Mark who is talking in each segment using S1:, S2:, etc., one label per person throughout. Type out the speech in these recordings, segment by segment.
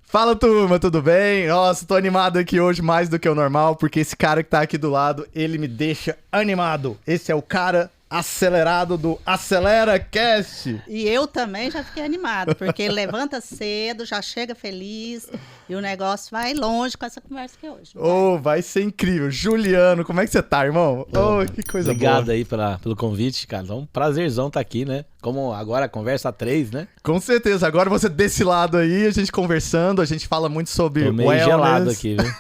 S1: Fala, turma, tudo bem? Nossa, tô animado aqui hoje mais do que o normal, porque esse cara que tá aqui do lado, ele me deixa animado. Esse é o cara acelerado do Acelera Cast.
S2: E eu também já fiquei animado, porque ele levanta cedo, já chega feliz e o negócio vai longe com essa conversa aqui hoje.
S1: Vai ser incrível. Juliano, como é que você tá, irmão? Que coisa
S3: Obrigado
S1: boa.
S3: aí pelo convite, cara. Então, um prazerzão estar aqui, né? Como agora a conversa a 3, né?
S1: Com certeza. Agora você desse lado aí, a gente conversando, a gente fala muito sobre
S3: Tô meio
S1: wellness.
S3: gelado aqui, viu?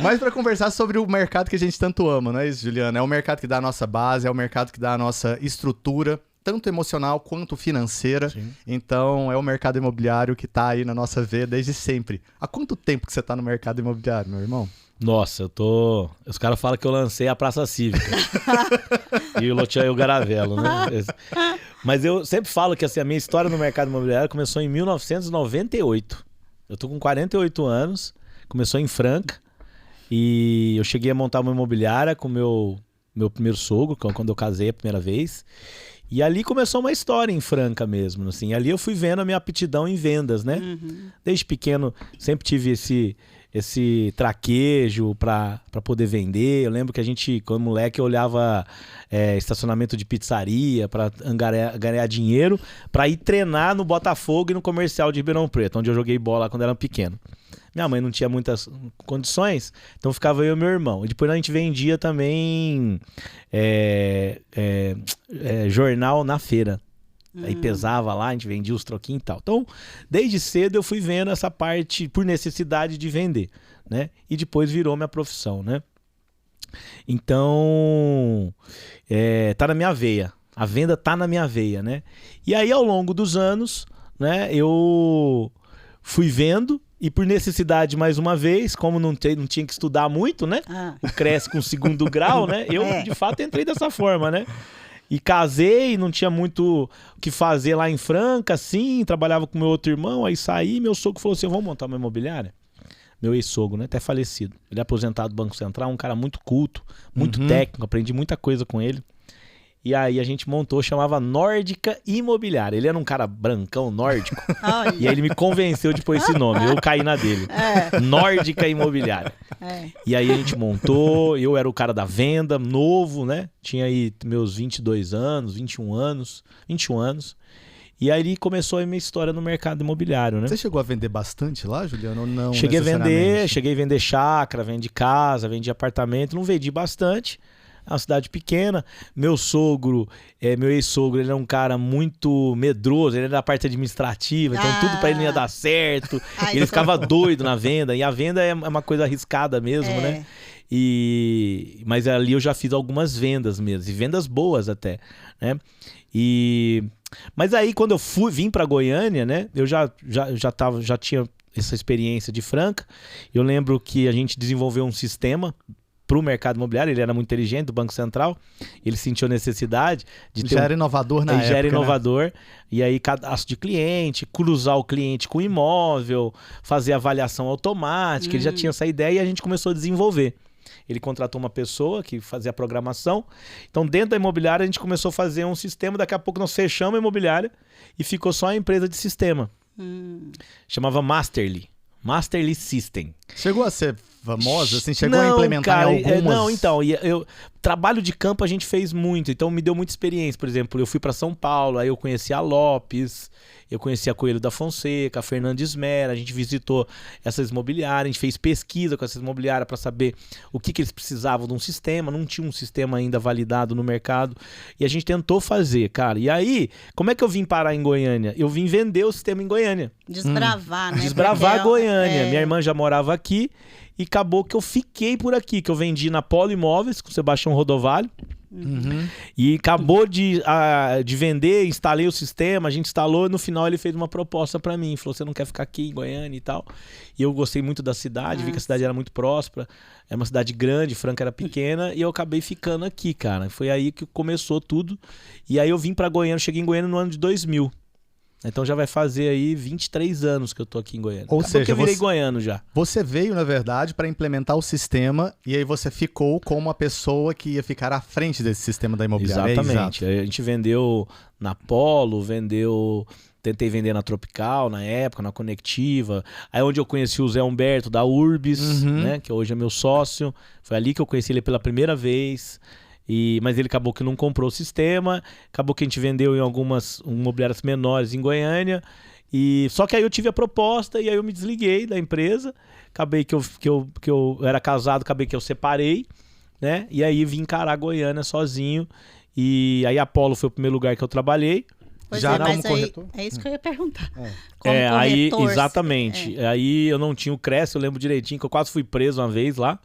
S1: Mas para conversar sobre o mercado que a gente tanto ama, não é isso, Juliano? É o mercado que dá a nossa base, é o mercado que dá a nossa estrutura, tanto emocional quanto financeira.
S3: Sim.
S1: Então, é o mercado imobiliário que tá aí na nossa veia desde sempre. Há quanto tempo que você tá no mercado imobiliário, meu irmão?
S3: Nossa, Os caras falam que eu lancei a Praça Cívica. E o Loteão e o Garavelo, né? Mas eu sempre falo que assim, a minha história no mercado imobiliário começou em 1998. Eu tô com 48 anos, começou em Franca. E eu cheguei a montar uma imobiliária com meu primeiro sogro, quando eu casei a primeira vez. E ali começou uma história em Franca mesmo, assim. Ali eu fui vendo a minha aptidão em vendas, né?
S2: Uhum.
S3: Desde pequeno sempre tive esse traquejo para poder vender. Eu lembro que a gente, quando moleque, eu olhava estacionamento de pizzaria para ganhar dinheiro para ir treinar no Botafogo e no Comercial de Ribeirão Preto, onde eu joguei bola quando era pequeno. Minha mãe não tinha muitas condições, então ficava eu e meu irmão. E depois a gente vendia também jornal na feira. Aí pesava lá, a gente vendia os troquinhos e tal. Então, desde cedo eu fui vendo essa parte por necessidade de vender, né? E depois virou minha profissão, né? Então, tá na minha veia. A venda tá na minha veia, né? E aí, ao longo dos anos, né, eu fui vendo. E por necessidade, mais uma vez, como não tinha que estudar muito, né? O Cresce com segundo grau, né? Eu, de fato, entrei dessa forma, né? E casei, não tinha muito o que fazer lá em Franca, assim, trabalhava com meu outro irmão, aí saí, meu sogro falou assim, vamos montar uma imobiliária? Meu ex-sogro, né? Até falecido. Ele é aposentado do Banco Central, um cara muito culto, muito técnico, aprendi muita coisa com ele. E aí a gente montou, chamava Nórdica Imobiliária. Ele era um cara brancão, nórdico. E aí ele me convenceu de pôr esse nome. Eu caí na dele. Nórdica Imobiliária. E aí a gente montou, eu era o cara da venda, novo, né? Tinha aí meus 22 anos, 21 anos. E aí começou a minha história no mercado imobiliário, né?
S1: Você chegou a vender bastante lá, Juliano, ou não?
S3: Cheguei a vender chácara, vendi casa, vendi apartamento. Não vendi bastante. É uma cidade pequena. Meu sogro, meu ex-sogro, ele é um cara muito medroso, ele é da parte administrativa, então tudo pra ele não ia dar certo. Ele ficava doido na venda, e a venda é uma coisa arriscada mesmo, né? Mas ali eu já fiz algumas vendas mesmo, e vendas boas até, né? Mas aí quando eu vim pra Goiânia, né? Eu já tinha essa experiência de Franca. Eu lembro que a gente desenvolveu um sistema para o mercado imobiliário, ele era muito inteligente, do Banco Central, ele sentiu a necessidade de ter...
S1: Já era inovador na época,
S3: já era inovador,
S1: né?
S3: E aí cadastro de cliente, cruzar o cliente com o imóvel, fazer avaliação automática, ele já tinha essa ideia e a gente começou a desenvolver. Ele contratou uma pessoa que fazia a programação, então dentro da imobiliária a gente começou a fazer um sistema, daqui a pouco nós fechamos a imobiliária e ficou só a empresa de sistema. Chamava Masterly System.
S1: Chegou a ser famosa, assim? Chegou a implementar em algumas...
S3: Não, então, trabalho de campo a gente fez muito, então me deu muita experiência. Por exemplo, eu fui para São Paulo, aí eu conheci a Lopes, eu conheci a Coelho da Fonseca, a Fernandes Mera, a gente visitou essas imobiliárias, a gente fez pesquisa com essas imobiliárias para saber o que eles precisavam de um sistema, não tinha um sistema ainda validado no mercado, e a gente tentou fazer, cara. E aí, como é que eu vim parar em Goiânia? Eu vim vender o sistema em Goiânia.
S2: Desbravar, né?
S3: Desbravar Goiânia. Minha irmã já morava aqui, e acabou que eu fiquei por aqui, que eu vendi na Polo Imóveis, com o Sebastião Rodovalho. E acabou de vender, instalei o sistema, a gente instalou e no final ele fez uma proposta pra mim, falou, você não quer ficar aqui em Goiânia e tal, e eu gostei muito da cidade, vi que a cidade era muito próspera, era uma cidade grande, Franca era pequena, e eu acabei ficando aqui, cara, foi aí que começou tudo, e aí eu vim pra Goiânia, cheguei em Goiânia no ano de 2000, Então já vai fazer aí 23 anos que eu tô aqui em Goiânia.
S1: Ou
S3: Acabou
S1: seja,
S3: que eu virei
S1: você-
S3: goiano já.
S1: Você veio, na verdade, para implementar o sistema e aí você ficou como a pessoa que ia ficar à frente desse sistema da imobiliária.
S3: Exatamente. A gente vendeu na Polo, tentei vender na Tropical na época, na Conectiva. Aí onde eu conheci o Zé Humberto da Urbis,
S1: Uhum.
S3: né, que hoje é meu sócio. Foi ali que eu conheci ele pela primeira vez. Mas ele acabou que não comprou o sistema. Acabou que a gente vendeu em algumas imobiliárias menores em Goiânia. Só que aí eu tive a proposta e aí eu me desliguei da empresa. Acabei que eu era casado, acabei que eu separei, né? E aí vim encarar Goiânia sozinho. E aí a Apollo foi o primeiro lugar que eu trabalhei.
S2: Pois
S1: Já
S2: é,
S1: como
S2: mas aí,
S1: corretor?
S2: é isso que eu ia perguntar.
S1: É.
S2: Como
S3: Aí,
S2: corretor,
S3: exatamente. Aí eu não tinha o Cresce, eu lembro direitinho que eu quase fui preso uma vez lá.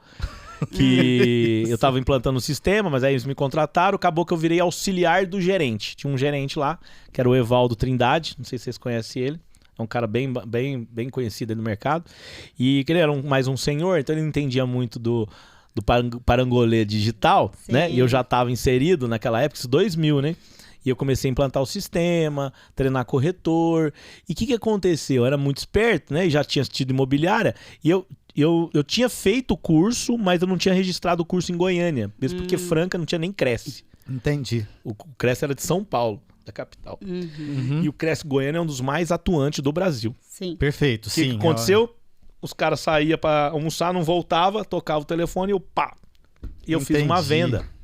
S3: Que eu tava implantando o sistema, mas aí eles me contrataram. Acabou que eu virei auxiliar do gerente. Tinha um gerente lá, que era o Evaldo Trindade. Não sei se vocês conhecem ele. É um cara bem conhecido aí no mercado. E que ele era mais um senhor, então ele não entendia muito do parangolê digital,
S2: Sim.
S3: né? E eu já estava inserido naquela época, isso 2000, né? E eu comecei a implantar o sistema, treinar corretor. E o que aconteceu? Eu era muito esperto, né? E já tinha tido imobiliária. E eu tinha feito o curso, mas eu não tinha registrado o curso em Goiânia. Mesmo porque Franca não tinha nem Cresce.
S1: Entendi.
S3: O Cresce era de São Paulo, da capital.
S1: Uhum.
S3: E o Cresce Goiânia é um dos mais atuantes do Brasil.
S2: Sim.
S1: Perfeito,
S3: O
S1: sim.
S3: que aconteceu? Os caras saíam pra almoçar, não voltava, tocava o telefone e eu pá. E eu fiz uma
S1: Entendi.
S3: venda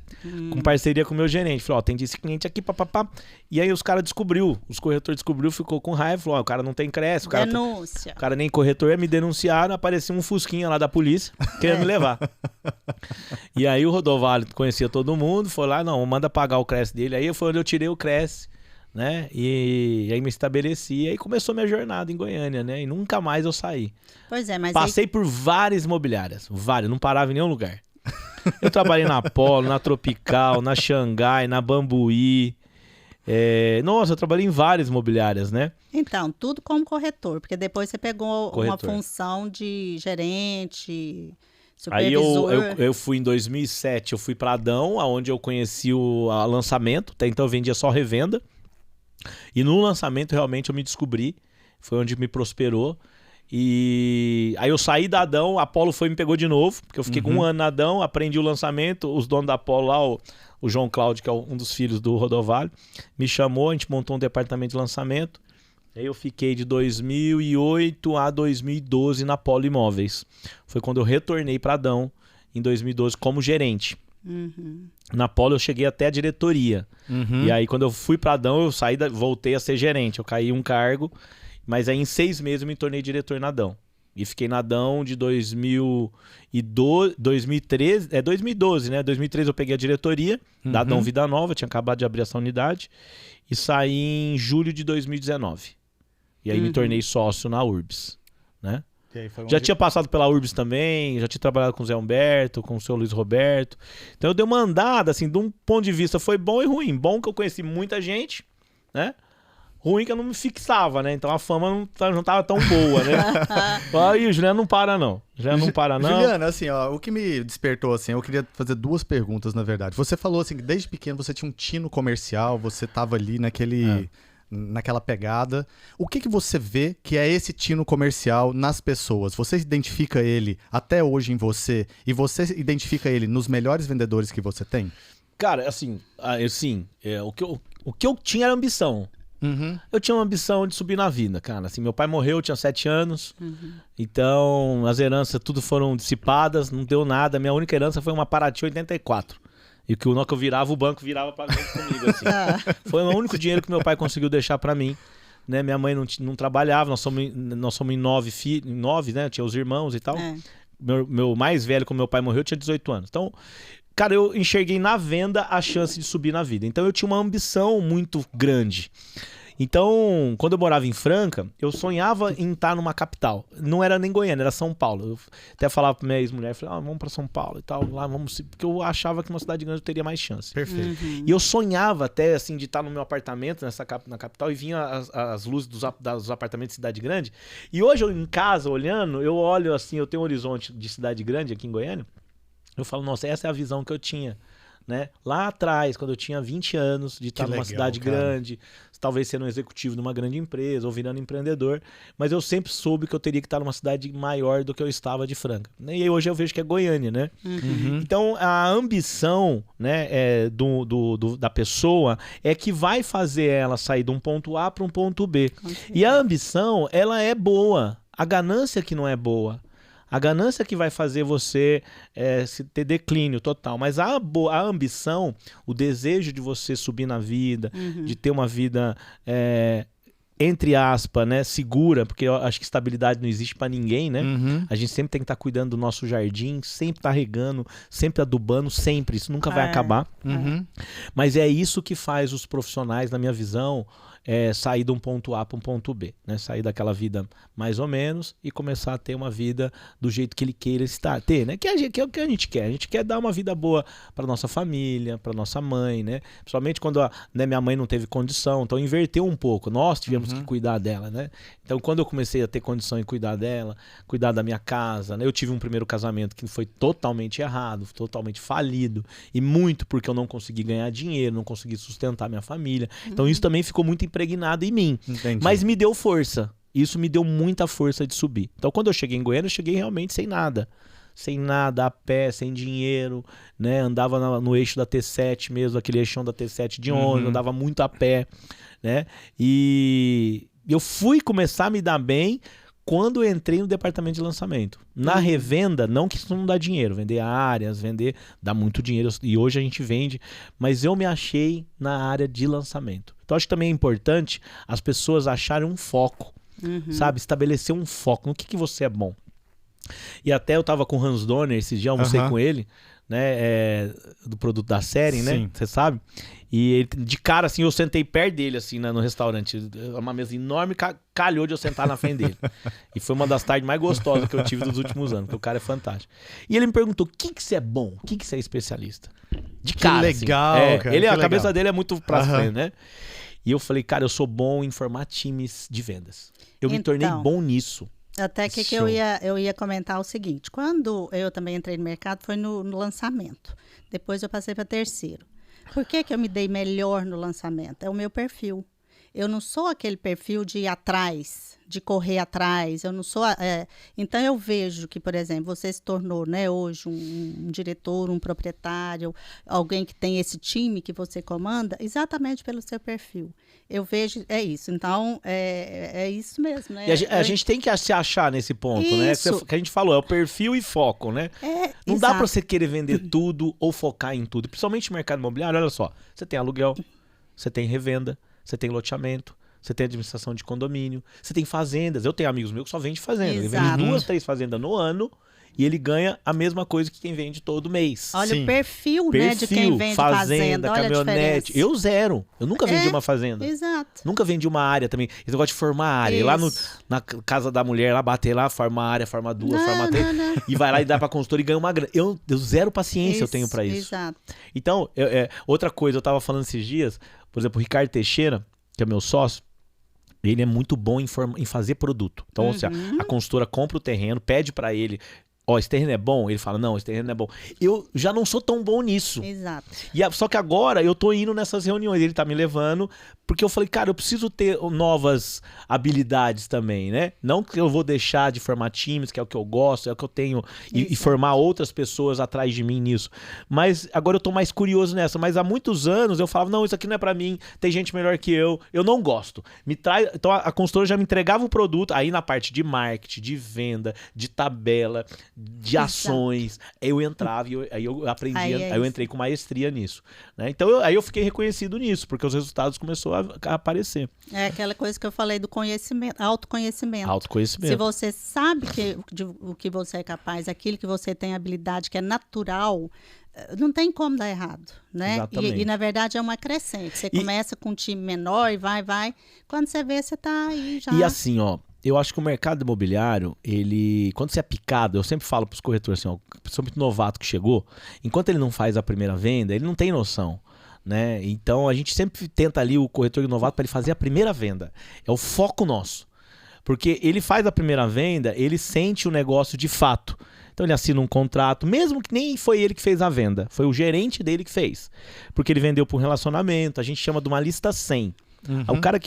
S3: com parceria com o meu gerente. Falei, ó, tem esse cliente aqui, papapá. E aí os caras os corretores descobriu, ficou com raiva, falou, ó, o cara não tem Cresce, o
S2: Denúncia.
S3: cara nem corretor é, me denunciaram, apareceu um fusquinha lá da polícia, querendo me levar. E aí o Rodovalho conhecia todo mundo, foi lá, não, manda pagar o Cresce dele. Aí foi onde eu tirei o Cresce, né? E aí me estabeleci, e aí começou minha jornada em Goiânia, né? E nunca mais eu saí.
S2: Pois é, mas
S3: Passei por várias imobiliárias, não parava em nenhum lugar. Eu trabalhei na Apollo, na Tropical, na Xangai, na Bambuí. Nossa, eu trabalhei em várias imobiliárias, né?
S2: Então, tudo como corretor, porque depois você pegou uma
S3: Corretor.
S2: função de gerente,
S3: Aí
S2: supervisor.
S3: eu fui em 2007, eu fui para Adão, onde eu conheci o lançamento. Até então eu vendia só revenda. E no lançamento realmente eu me descobri. Foi onde me prosperou. E aí eu saí da Adão, a Apollo foi e me pegou de novo, porque eu fiquei com um ano na Adão, aprendi o lançamento, os donos da Apollo lá, o João Cláudio, que é um dos filhos do Rodovalho, me chamou, a gente montou um departamento de lançamento. Aí eu fiquei de 2008 a 2012 na Apollo Imóveis. Foi quando eu retornei para Adão, em 2012, como gerente. Na Apollo eu cheguei até a diretoria. E aí quando eu fui para Adão, eu voltei a ser gerente. Eu caí um cargo, mas aí em 6 meses eu me tornei diretor na Adão. E fiquei na Adão de 2013, 2012, né? 2013 eu peguei a diretoria da Adão Vida Nova, tinha acabado de abrir essa unidade. E saí em julho de 2019. E aí me tornei sócio na Urbis, né?
S1: E aí foi
S3: Já
S1: onde-
S3: tinha passado pela Urbis também, já tinha trabalhado com o Zé Humberto, com o seu Luiz Roberto. Então eu dei uma andada, assim, de um ponto de vista foi bom e ruim. Bom que eu conheci muita gente, né? Ruim que eu não me fixava, né? Então a fama não tava tão boa, né? Aí o Juliano não para não. Juliano não para não.
S1: Juliana, assim, ó, o que me despertou, assim, eu queria fazer 2 perguntas, na verdade. Você falou, assim, que desde pequeno você tinha um tino comercial, você tava ali naquela pegada. O que você vê que é esse tino comercial nas pessoas? Você identifica ele até hoje em você e você identifica ele nos melhores vendedores que você tem?
S3: Cara, assim, o que eu tinha era ambição. Eu tinha uma ambição de subir na vida, cara. Assim, meu pai morreu, eu tinha 7 anos. Então, as heranças tudo foram dissipadas, não deu nada. Minha única herança foi uma Paraty 84. E que o que eu virava, o banco virava pra comigo, assim. Foi o único dinheiro que meu pai conseguiu deixar pra mim. Né? Minha mãe não trabalhava, nós somos em 9 filhos, 9, né? Tinha os irmãos e tal. Meu mais velho, quando meu pai morreu, tinha 18 anos. Então, cara, eu enxerguei na venda a chance de subir na vida. Então eu tinha uma ambição muito grande. Então, quando eu morava em Franca, eu sonhava em estar numa capital. Não era nem Goiânia, era São Paulo. Eu até falava pra minha ex-mulher, vamos pra São Paulo e tal, lá vamos, porque eu achava que uma cidade grande eu teria mais chance.
S1: Perfeito.
S3: E eu sonhava até, assim, de estar no meu apartamento na capital e vinha as luzes dos apartamentos de cidade grande. E hoje, eu em casa, olhando, eu olho assim, eu tenho um horizonte de cidade grande aqui em Goiânia, eu falo, nossa, essa é a visão que eu tinha né? Lá atrás, quando eu tinha 20 anos, de estar numa
S1: legal,
S3: cidade
S1: cara.
S3: grande, talvez sendo um executivo numa grande empresa ou virando empreendedor, mas eu sempre soube que eu teria que estar numa cidade maior do que eu estava de Franca. E hoje eu vejo que é Goiânia, né? Então, a ambição, né, da pessoa é que vai fazer ela sair de um ponto A para um ponto B. E a ambição, ela é boa. A ganância que não é boa. A ganância que vai fazer você ter declínio total. Mas a ambição, o desejo de você subir na vida, de ter uma vida, entre aspas, né, segura, porque eu acho que estabilidade não existe para ninguém, né? A gente sempre tem que estar cuidando do nosso jardim, sempre estar regando, sempre adubando, sempre. Isso nunca vai acabar. Mas é isso que faz os profissionais, na minha visão, sair de um ponto A para um ponto B, né? Sair daquela vida mais ou menos e começar a ter uma vida do jeito que ele queira ter, né? Que é o que a gente quer. A gente quer dar uma vida boa para nossa família, para nossa mãe, né? Principalmente quando minha mãe não teve condição, então inverteu um pouco. Nós tivemos que cuidar dela, né? Então quando eu comecei a ter condição em cuidar dela, cuidar da minha casa, né? Eu tive um primeiro casamento que foi totalmente errado, totalmente falido, e muito porque eu não consegui ganhar dinheiro, não consegui sustentar minha família. Então isso também ficou muito impregnado em mim.
S1: Entendi.
S3: Mas me deu força. Isso me deu muita força de subir. Então quando eu cheguei em Goiânia, eu cheguei realmente sem nada. Sem nada, a pé, sem dinheiro, né? Andava no eixo da T7 mesmo, aquele eixão da T7 de ônibus, andava muito a pé, né? E eu fui começar a me dar bem quando eu entrei no departamento de lançamento. Na revenda, não que isso não dá dinheiro, vender áreas, dá muito dinheiro, e hoje a gente vende, mas eu me achei na área de lançamento. Então acho que também é importante as pessoas acharem um foco, sabe? Estabelecer um foco no que você é bom. E até eu tava com o Hans Donner esses dias, almocei com ele, né? Do produto da série, né? Você sabe? E ele, de cara, assim, eu sentei perto dele, assim, no restaurante. Uma mesa enorme, calhou de eu sentar na frente dele. E foi uma das tardes mais gostosas que eu tive dos últimos anos, porque o cara é fantástico. E ele me perguntou, o que você é bom? O que você é especialista? De cara,
S1: que legal,
S3: assim.
S1: cara.
S3: Ele,
S1: que
S3: a
S1: legal.
S3: cabeça dele é muito pra frente, né? E eu falei, cara, eu sou bom em formar times de vendas. Eu me tornei bom nisso.
S2: Até que eu ia comentar o seguinte. Quando eu também entrei no mercado, foi no lançamento. Depois eu passei para terceiro. Por que eu me dei melhor no lançamento? É o meu perfil. Eu não sou aquele perfil de ir atrás, de correr atrás. Eu não sou. Então eu vejo que, por exemplo, você se tornou, né, hoje um diretor, um proprietário, alguém que tem esse time que você comanda, exatamente pelo seu perfil. Eu vejo, é isso. Então, é isso mesmo, né?
S3: E a gente tem que se achar nesse ponto,
S2: isso,
S3: né? Que a gente falou, é o perfil e foco, né? Não dá pra você querer vender tudo ou focar em tudo. Principalmente no mercado imobiliário, olha só. Você tem aluguel, você tem revenda, você tem loteamento, você tem administração de condomínio, você tem fazendas. Eu tenho amigos meus que só vendem fazenda. Ele vende 2, 3 fazendas no ano e ele ganha a mesma coisa que quem vende todo mês.
S2: Olha o perfil, né, de quem vende fazenda. Olha
S3: caminhonete. Eu zero. Eu nunca vendi uma fazenda.
S2: Exato.
S3: Nunca vendi uma área também. Eu gosto de formar área. Ir lá na casa da mulher, lá bater lá, formar área, formar 2, formar 3. E vai lá e dá pra consultora e ganha uma grana. Eu zero paciência eu tenho pra isso.
S2: Exato.
S3: Então, outra coisa, eu tava falando esses dias, por exemplo, o Ricardo Teixeira, que é meu sócio, ele é muito bom em fazer produto. Então, ou seja, a consultora compra o terreno, pede pra ele, esse terreno é bom? Ele fala, não, esse terreno não é bom. Eu já não sou tão bom nisso.
S2: Exato.
S3: Só que agora eu tô indo nessas reuniões, ele tá me levando, porque eu falei, cara, eu preciso ter novas habilidades também, né? Não que eu vou deixar de formar times, que é o que eu gosto, é o que eu tenho, e formar outras pessoas atrás de mim nisso. Mas agora eu tô mais curioso nessa. Mas há muitos anos eu falava, não, isso aqui não é pra mim, tem gente melhor que eu não gosto. Então a consultora já me entregava o produto, aí na parte de marketing, de venda, de tabela, de ações, eu entrava e aí eu aprendi, aí eu entrei com maestria nisso, né? Então aí eu fiquei reconhecido nisso, porque os resultados começaram a aparecer.
S2: É aquela coisa que eu falei do conhecimento, autoconhecimento.
S3: Autoconhecimento.
S2: Se você sabe o que você é capaz, aquilo que você tem habilidade, que é natural, não tem como dar errado, né? E na verdade é uma crescente. Você começa com um time menor e vai. Quando você vê, você tá aí já.
S3: E assim, eu acho que o mercado imobiliário, quando você é picado, eu sempre falo para os corretores assim, pessoa muito novato que chegou, enquanto ele não faz a primeira venda, ele não tem noção, né? Então a gente sempre tenta ali o corretor novato para ele fazer a primeira venda. É o foco nosso. Porque ele faz a primeira venda, ele sente o negócio de fato. Então ele assina um contrato, mesmo que nem foi ele que fez a venda, foi o gerente dele que fez. Porque ele vendeu por um relacionamento, a gente chama de uma lista 100. O cara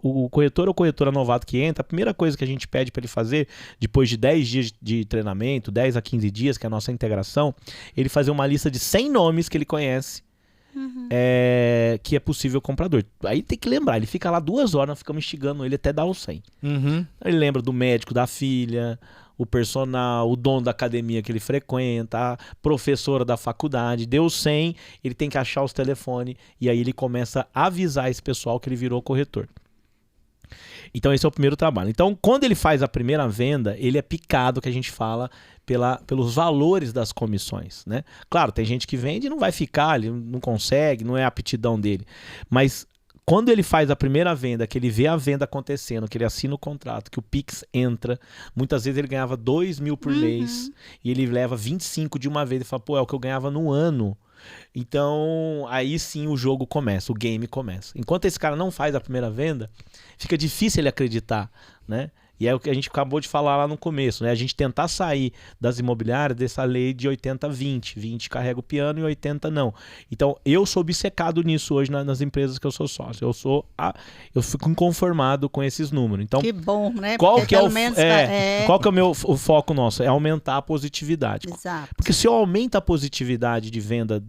S3: o corretor ou corretora novato que entra, a primeira coisa que a gente pede para ele fazer, depois de 10 dias de treinamento, 10 a 15 dias, que é a nossa integração, ele fazer uma lista de 100 nomes que ele conhece, que é possível comprador. Aí tem que lembrar, ele fica lá 2 horas, nós ficamos instigando ele até dar os 100. Ele lembra do médico da filha, o personal, o dono da academia que ele frequenta, a professora da faculdade. Deu 100, ele tem que achar os telefones e aí ele começa a avisar esse pessoal que ele virou corretor. Então esse é o primeiro trabalho. Então quando ele faz a primeira venda, ele é picado, que a gente fala, pelos valores das comissões, né? Claro, tem gente que vende e não vai ficar, ele não consegue, não é a aptidão dele. Mas quando ele faz a primeira venda, que ele vê a venda acontecendo, que ele assina o contrato, que o Pix entra, muitas vezes ele ganhava 2 mil por mês e ele leva 25 de uma vez e fala, pô, é o que eu ganhava no ano. Então, aí sim o jogo começa, o game começa. Enquanto esse cara não faz a primeira venda, fica difícil ele acreditar, né? E é o que a gente acabou de falar lá no começo, né? A gente tentar sair das imobiliárias dessa lei de 80-20. 20 carrega o piano e 80 não. Então, eu sou obcecado nisso hoje nas empresas que eu sou sócio. Eu fico inconformado com esses números. Então,
S2: que bom, né?
S3: Qual
S2: Porque
S3: que é o o foco nosso? É aumentar a positividade.
S2: Exato.
S3: Porque se eu aumento a positividade de venda,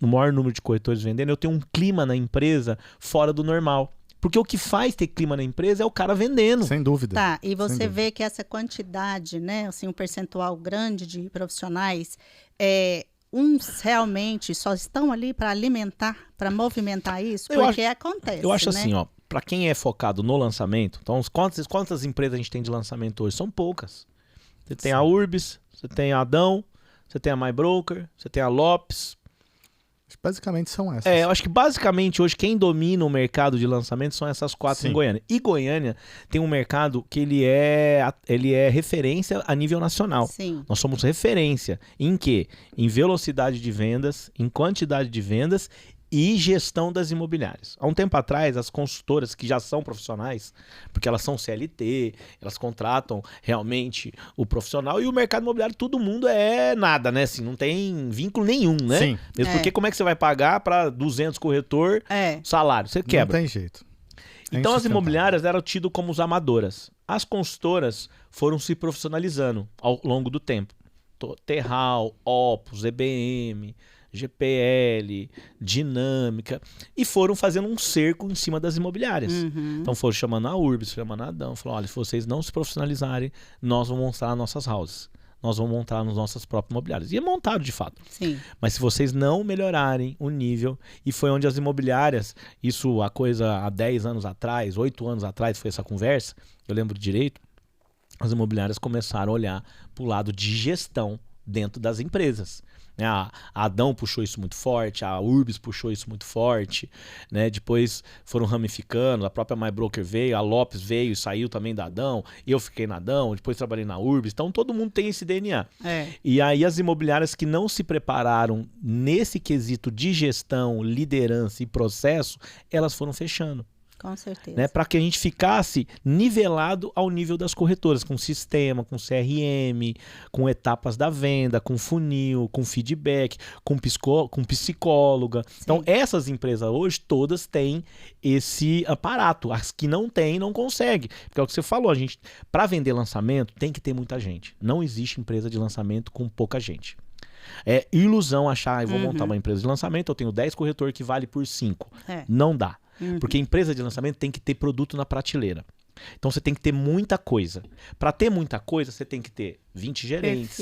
S3: no maior número de corretores vendendo, eu tenho um clima na empresa fora do normal. Porque o que faz ter clima na empresa é o cara vendendo.
S1: Sem dúvida.
S2: Tá, e você vê que essa quantidade, né, assim, um percentual grande de profissionais, uns realmente só estão ali para alimentar, para movimentar isso, porque acontece,
S3: eu acho
S2: né?
S3: assim, ó, para quem é focado no lançamento, então quantas empresas a gente tem de lançamento hoje? São poucas. Você tem a Urbis, você tem a Adão, você tem a MyBroker, você tem a Lopes.
S1: Basicamente são essas.
S3: Eu acho que basicamente hoje quem domina o mercado de lançamento são essas 4 em Goiânia. E Goiânia tem um mercado que ele é referência a nível nacional.
S2: Sim.
S3: Nós somos referência em quê? Em velocidade de vendas, em quantidade de vendas e gestão das imobiliárias. Há um tempo atrás, as consultoras que já são profissionais, porque elas são CLT, elas contratam realmente o profissional, e o mercado imobiliário, todo mundo é nada, né? Assim, não tem vínculo nenhum, né?
S1: Sim.
S3: Mesmo porque como é que você vai pagar para 200 corretor salário? Você quebra.
S1: Não tem jeito.
S3: Então as imobiliárias eram tidas como os amadoras. As consultoras foram se profissionalizando ao longo do tempo. Terral, Opus, EBM, GPL, Dinâmica, e foram fazendo um cerco em cima das imobiliárias. Então foram chamando a Urbis, chamando a Adão, falaram, olha, se vocês não se profissionalizarem, nós vamos montar nossas houses, nós vamos montar nas nossas próprias imobiliárias. E é montado de fato.
S2: Sim.
S3: Mas se vocês não melhorarem o nível, e foi onde as imobiliárias, isso a coisa há 10 anos atrás, 8 anos atrás foi essa conversa, eu lembro direito, as imobiliárias começaram a olhar para o lado de gestão dentro das empresas. A Adão puxou isso muito forte, a Urbis puxou isso muito forte, né? Depois foram ramificando, a própria MyBroker veio, a Lopes veio e saiu também da Adão, eu fiquei na Adão, depois trabalhei na Urbis, então todo mundo tem esse DNA. E aí as imobiliárias que não se prepararam nesse quesito de gestão, liderança e processo, elas foram fechando.
S2: Com certeza.
S3: Né, para que a gente ficasse nivelado ao nível das corretoras, com sistema, com CRM, com etapas da venda, com funil, com feedback, com psicóloga. Sim. Então, essas empresas hoje, todas têm esse aparato. As que não têm, não conseguem. Porque é o que você falou, para vender lançamento, tem que ter muita gente. Não existe empresa de lançamento com pouca gente. É ilusão achar, eu vou montar uma empresa de lançamento, eu tenho 10 corretores que vale por 5. Não dá. Porque empresa de lançamento tem que ter produto na prateleira. Então você tem que ter muita coisa. Para ter muita coisa, você tem que ter 20 gerentes.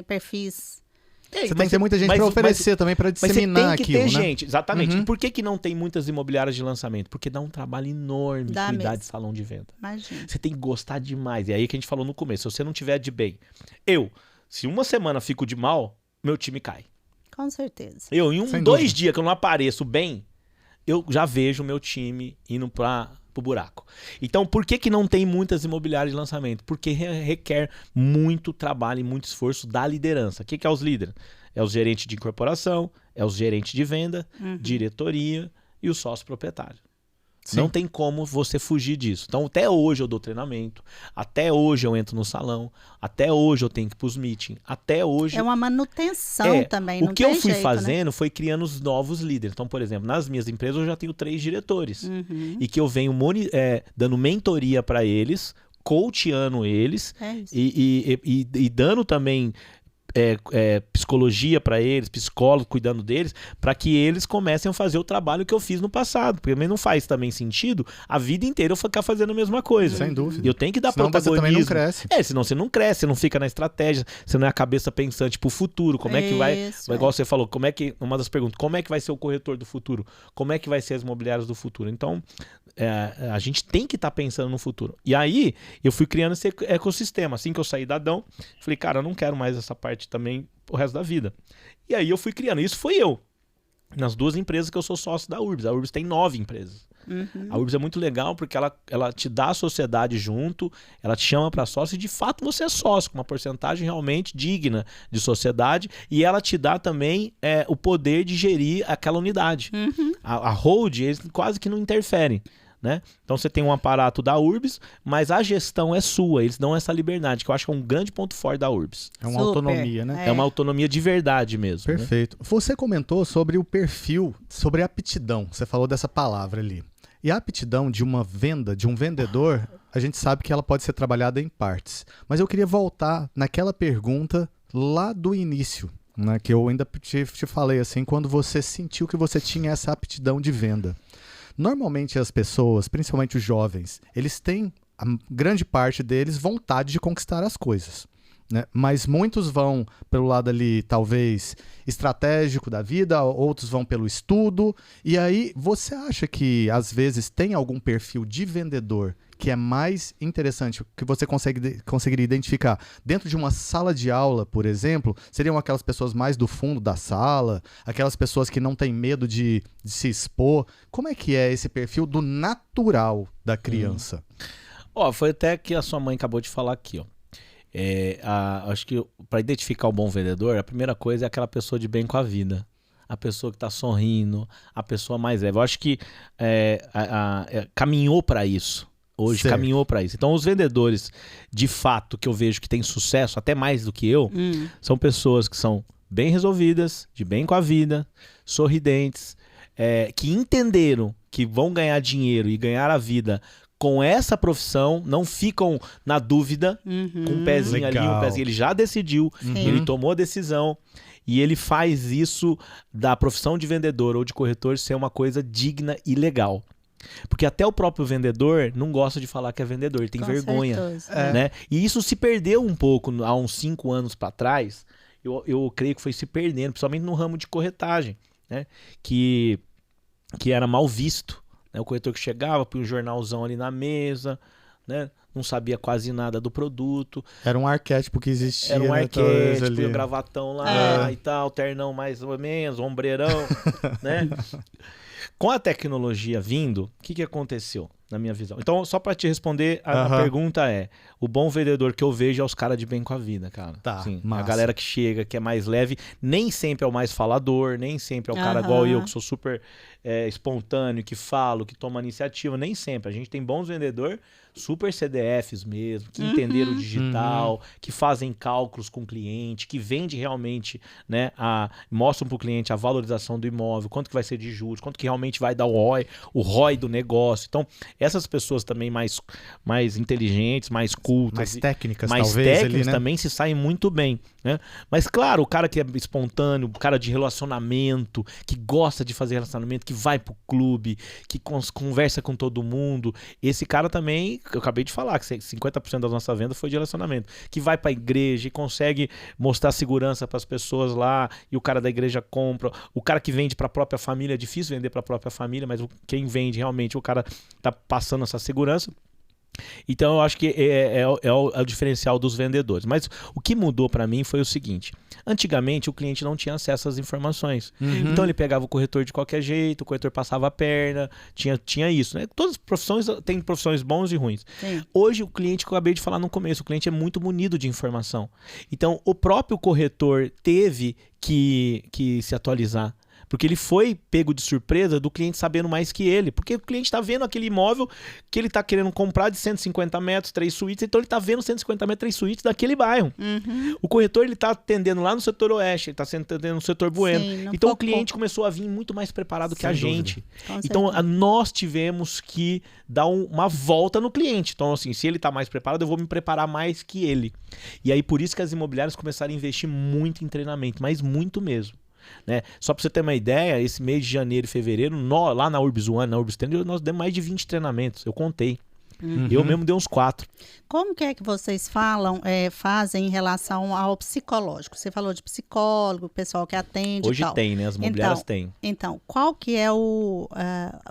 S2: Perfis.
S1: Você tem que ter muita gente para oferecer também, para disseminar aquilo, né?
S3: Mas você tem que ter gente, exatamente. E por que não tem muitas imobiliárias de lançamento? Porque dá um trabalho enorme cuidar de salão de venda.
S2: Imagina.
S3: Você tem que gostar demais. E aí que a gente falou no começo, se você não tiver de bem. Se uma semana fico de mal, meu time cai.
S2: Com certeza.
S3: Em 2 dias que eu não apareço bem, eu já vejo o meu time indo pro buraco. Então, por que não tem muitas imobiliárias de lançamento? Porque requer muito trabalho e muito esforço da liderança. O que é os líderes? É os gerentes de incorporação, é os gerentes de venda, diretoria e o sócio proprietário.
S1: Sim.
S3: Não tem como você fugir disso. Então, até hoje eu dou treinamento, até hoje eu entro no salão, até hoje eu tenho que ir pros meetings, até hoje...
S2: É uma manutenção também, não
S3: O que eu
S2: tem
S3: fui
S2: jeito,
S3: fazendo foi criando os novos líderes. Então, por exemplo, nas minhas empresas eu já tenho 3 diretores. E que eu venho dando mentoria para eles, coachando eles e dando também... psicologia para eles, psicólogo cuidando deles, para que eles comecem a fazer o trabalho que eu fiz no passado, porque não faz também sentido a vida inteira eu ficar fazendo a mesma coisa.
S1: Sem dúvida.
S3: E eu tenho que dar
S1: Senão
S3: protagonismo.
S1: você também não cresce.
S3: Senão você não cresce, você não fica na estratégia, você não é a cabeça pensante pro futuro, como é que vai, igual você falou, como é que, uma das perguntas, como é que vai ser o corretor do futuro? Como é que vai ser as imobiliárias do futuro? Então, a gente tem que estar pensando no futuro. E aí, eu fui criando esse ecossistema. Assim que eu saí da Dão, falei, cara, eu não quero mais essa parte também o resto da vida. E aí eu fui criando. Isso foi eu. Nas 2 empresas que eu sou sócio da Urbs. A Urbs tem 9 empresas. A Urbs é muito legal porque ela te dá a sociedade junto, ela te chama para sócio e de fato você é sócio, com uma porcentagem realmente digna de sociedade, e ela te dá também o poder de gerir aquela unidade. A hold, eles quase que não interferem. Né? Então você tem um aparato da Urbs, mas a gestão é sua, eles dão essa liberdade, que eu acho que é um grande ponto forte da Urbs.
S1: É uma autonomia, né?
S3: É uma autonomia de verdade mesmo.
S1: Perfeito. Né? Você comentou sobre o perfil, sobre a aptidão, você falou dessa palavra ali. E a aptidão de uma venda, de um vendedor, a gente sabe que ela pode ser trabalhada em partes. Mas eu queria voltar naquela pergunta lá do início, né, que eu ainda te falei assim, quando você sentiu que você tinha essa aptidão de venda. Normalmente as pessoas, principalmente os jovens, eles têm, a grande parte deles, vontade de conquistar as coisas. Né? Mas muitos vão pelo lado ali, talvez, estratégico da vida, outros vão pelo estudo. E aí, você acha que, às vezes, tem algum perfil de vendedor que é mais interessante, que você conseguiria identificar dentro de uma sala de aula, por exemplo? Seriam aquelas pessoas mais do fundo da sala, aquelas pessoas que não têm medo de se expor? Como é que é esse perfil do natural da criança?
S3: Foi até que a sua mãe acabou de falar aqui, ó. Acho que para identificar o bom vendedor, a primeira coisa é aquela pessoa de bem com a vida. A pessoa que está sorrindo, a pessoa mais leve. Eu acho que caminhou para isso. Hoje certo. Caminhou para isso. Então, os vendedores, de fato, que eu vejo que tem sucesso, até mais do que eu, são pessoas que são bem resolvidas, de bem com a vida, sorridentes, que entenderam que vão ganhar dinheiro e ganhar a vida com essa profissão, não ficam na dúvida, com um pezinho ali, um pezinho. Ele já decidiu, ele tomou a decisão e ele faz isso da profissão de vendedor ou de corretor ser uma coisa digna e legal. Porque até o próprio vendedor não gosta de falar que é vendedor, ele tem vergonha. Né? E isso se perdeu um pouco há uns 5 anos para trás. Eu creio que foi se perdendo, principalmente no ramo de corretagem, né? Que era mal visto. O corretor que chegava, põe um jornalzão ali na mesa, né? Não sabia quase nada do produto.
S1: Era um arquétipo que existia.
S3: Era um arquétipo, o gravatão lá e tal, ternão mais ou menos, ombreirão, né? Com a tecnologia vindo, o que aconteceu na minha visão? Então, só para te responder, a pergunta o bom vendedor que eu vejo é os caras de bem com a vida, cara.
S1: Tá,
S3: sim, a galera que chega, que é mais leve, nem sempre é o mais falador, nem sempre é o cara igual eu, que sou super espontâneo, que falo, que toma iniciativa, nem sempre. A gente tem bons vendedores, super CDFs mesmo, que entenderam o digital, que fazem cálculos com o cliente, que vende realmente, né, mostram para o cliente a valorização do imóvel, quanto que vai ser de juros, quanto que realmente vai dar o ROI do negócio. Então, essas pessoas também mais inteligentes, mais cultas,
S1: mais técnicas,
S3: mais
S1: talvez,
S3: técnicas
S1: ali, né?
S3: também se saem muito bem, né? Mas claro, o cara que é espontâneo, o cara de relacionamento, que gosta de fazer relacionamento, que vai pro clube, que conversa com todo mundo, esse cara também, eu acabei de falar que 50% da nossa venda foi de relacionamento, que vai pra igreja e consegue mostrar segurança para as pessoas lá, e o cara da igreja compra, o cara que vende pra própria família, é difícil vender pra própria família, mas quem vende realmente, o cara tá passando essa segurança. Então eu acho que é o diferencial dos vendedores. Mas o que mudou para mim foi o seguinte: antigamente o cliente não tinha acesso às informações. Então ele pegava o corretor de qualquer jeito, o corretor passava a perna, tinha isso, né? Todas as profissões têm profissões bons e ruins. Sim. Hoje o cliente, que eu acabei de falar no começo, o cliente é muito munido de informação. Então o próprio corretor teve que se atualizar Porque ele foi pego de surpresa do cliente sabendo mais que ele. Porque o cliente está vendo aquele imóvel que ele está querendo comprar de 150 metros, 3 suítes. Então ele está vendo 150 metros, 3 suítes daquele bairro. O corretor ele está atendendo lá no setor oeste, ele está atendendo no setor Bueno.
S2: Sim,
S3: Então o cliente começou a vir muito mais preparado que a gente.
S2: Com
S3: Então
S2: certeza.
S3: nós tivemos que dar uma volta no cliente. Então assim, se ele está mais preparado, eu vou me preparar mais que ele. E aí por isso que as imobiliárias começaram a investir muito em treinamento, mas muito mesmo. Né? Só para você ter uma ideia, esse mês de janeiro e fevereiro, lá na Urbis One, na Urbis Training, nós demos mais de 20 treinamentos, eu contei. Eu mesmo dei uns 4.
S2: Como que é que vocês fazem em relação ao psicológico? Você falou de psicólogo, pessoal que atende
S3: Hoje
S2: e tal.
S3: tem, né? As imobiliárias têm.
S2: Então, qual que é o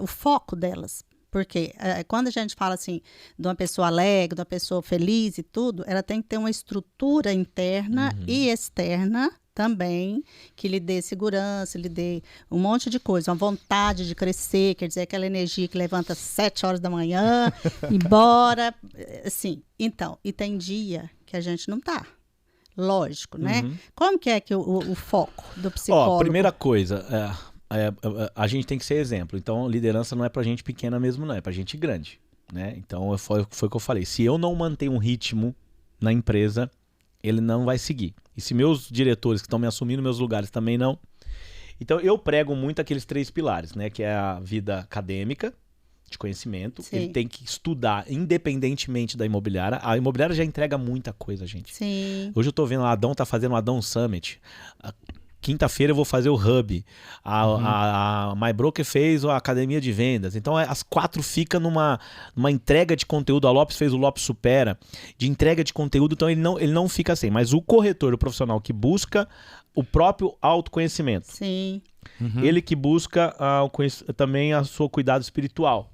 S2: foco delas? Porque quando a gente fala assim de uma pessoa alegre, de uma pessoa feliz e tudo, ela tem que ter uma estrutura interna e externa também, que lhe dê segurança, lhe dê um monte de coisa, uma vontade de crescer, quer dizer, aquela energia que levanta às 7 horas da manhã, embora, assim. Então, e tem dia que a gente não tá. Lógico, né? Como que é que o foco do psicólogo?
S3: Primeira coisa, a gente tem que ser exemplo. Então, liderança não é pra gente pequena mesmo, não. É pra gente grande, né? Então, foi o que eu falei. Se eu não manter um ritmo na empresa, ele não vai seguir. E se meus diretores que estão me assumindo meus lugares também não. Então, eu prego muito aqueles 3 pilares, né? Que é a vida acadêmica, de conhecimento.
S2: Sim.
S3: Ele tem que estudar independentemente da imobiliária. A imobiliária já entrega muita coisa, gente.
S2: Sim.
S3: Hoje eu tô vendo, a Adão tá fazendo o Adão Summit. Quinta-feira eu vou fazer o Hub. A MyBroker fez a Academia de Vendas. Então as 4 ficam numa entrega de conteúdo. A Lopes fez o Lopes Supera. De entrega de conteúdo, então ele não fica sem. Mas o corretor, o profissional que busca o próprio autoconhecimento.
S2: Sim.
S3: Ele que busca também o seu cuidado espiritual.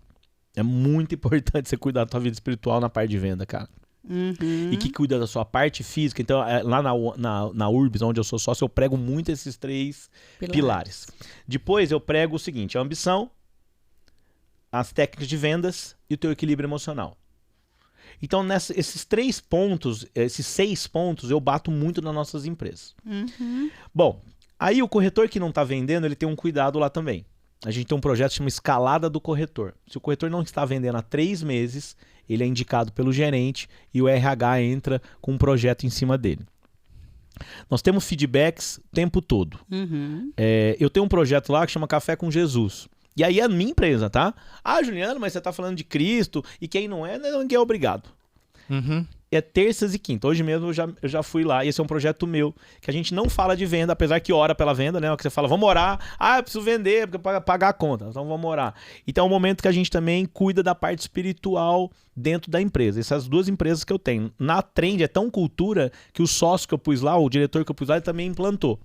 S3: É muito importante você cuidar da sua vida espiritual na parte de venda, cara. E que cuida da sua parte física. Então, lá na Urbis, onde eu sou sócio, eu prego muito esses 3 pilares. Depois eu prego o seguinte: a ambição, as técnicas de vendas e o teu equilíbrio emocional. Então, esses 3 pontos, esses 6 pontos, eu bato muito nas nossas empresas. Bom, aí o corretor que não está vendendo, ele tem um cuidado lá também. A gente tem um projeto que chama Escalada do Corretor. Se o corretor não está vendendo há 3 meses, ele é indicado pelo gerente e o RH entra com um projeto em cima dele. Nós temos feedbacks o tempo todo. Eu tenho um projeto lá que chama Café com Jesus. E aí é a minha empresa, tá? Ah, Juliano, mas você tá falando de Cristo e quem não é, ninguém é obrigado. É terças e quintas. Hoje mesmo eu já fui lá. E esse é um projeto meu, que a gente não fala de venda, apesar que ora pela venda, né? Que você fala, vamos orar. Ah, eu preciso vender, porque pagar a conta. Então vamos orar. Então é um momento que a gente também cuida da parte espiritual dentro da empresa. Essas 2 empresas que eu tenho. Na Trend é tão cultura que o sócio que eu pus lá, o diretor que eu pus lá, ele também implantou.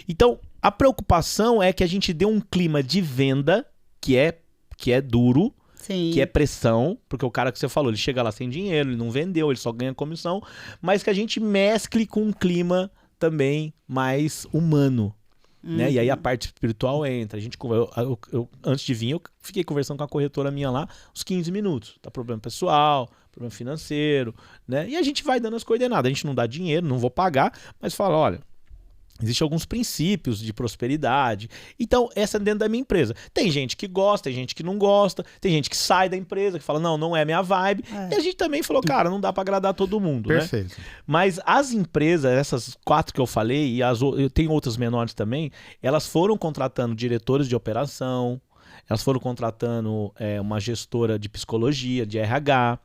S3: Então, a preocupação é que a gente dê um clima de venda que é duro,
S2: Sim.
S3: que é pressão, porque o cara que você falou, ele chega lá sem dinheiro, ele não vendeu, ele só ganha comissão, mas que a gente mescle com um clima também mais humano, né? E aí a parte espiritual entra. Eu antes de vir, eu fiquei conversando com a corretora minha lá uns 15 minutos. Tá problema pessoal, problema financeiro, né? E a gente vai dando as coordenadas. A gente não dá dinheiro, não vou pagar, mas fala, olha, existem alguns princípios de prosperidade. Então, essa é dentro da minha empresa. Tem gente que gosta, tem gente que não gosta, tem gente que sai da empresa, que fala, não é minha vibe. E a gente também falou, cara, não dá pra agradar todo mundo,
S1: Perfeito.
S3: né? Mas as empresas, essas 4 que eu falei, e eu tenho outras menores também, elas foram contratando diretores de operação, elas foram contratando uma gestora de psicologia, de RH,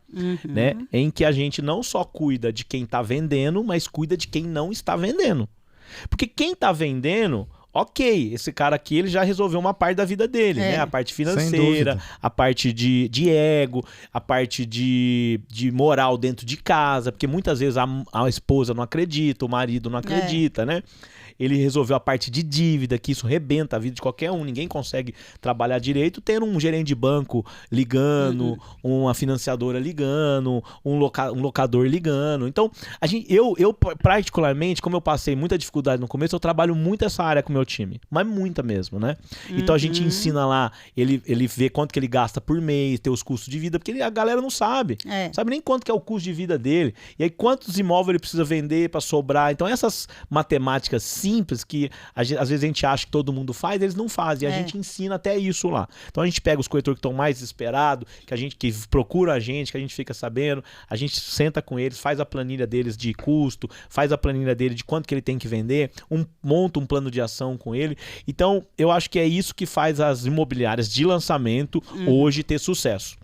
S3: né? Em que a gente não só cuida de quem tá vendendo, mas cuida de quem não está vendendo. Porque quem tá vendendo, ok, esse cara aqui ele já resolveu uma parte da vida dele, né? A parte financeira, a parte de ego, a parte de moral dentro de casa, porque muitas vezes a esposa não acredita, o marido não acredita, né? Ele resolveu a parte de dívida, que isso rebenta a vida de qualquer um. Ninguém consegue trabalhar direito tendo um gerente de banco ligando, uma financiadora ligando, um locador ligando. Então, eu particularmente, como eu passei muita dificuldade no começo, eu trabalho muito essa área com o meu time. Mas muita mesmo, né? Então, a gente ensina lá, ele vê quanto que ele gasta por mês, ter os custos de vida, porque a galera não sabe. Sabe nem quanto que é o custo de vida dele. E aí, quantos imóveis ele precisa vender para sobrar. Então, essas matemáticas simples, simples que às vezes a gente acha que todo mundo faz, eles não fazem. E a gente ensina até isso lá. Então a gente pega os corretores que estão mais desesperados, que procura a gente, que a gente fica sabendo, a gente senta com eles, faz a planilha deles de custo, faz a planilha dele de quanto que ele tem que vender, monta um plano de ação com ele. Então eu acho que é isso que faz as imobiliárias de lançamento hoje ter sucesso.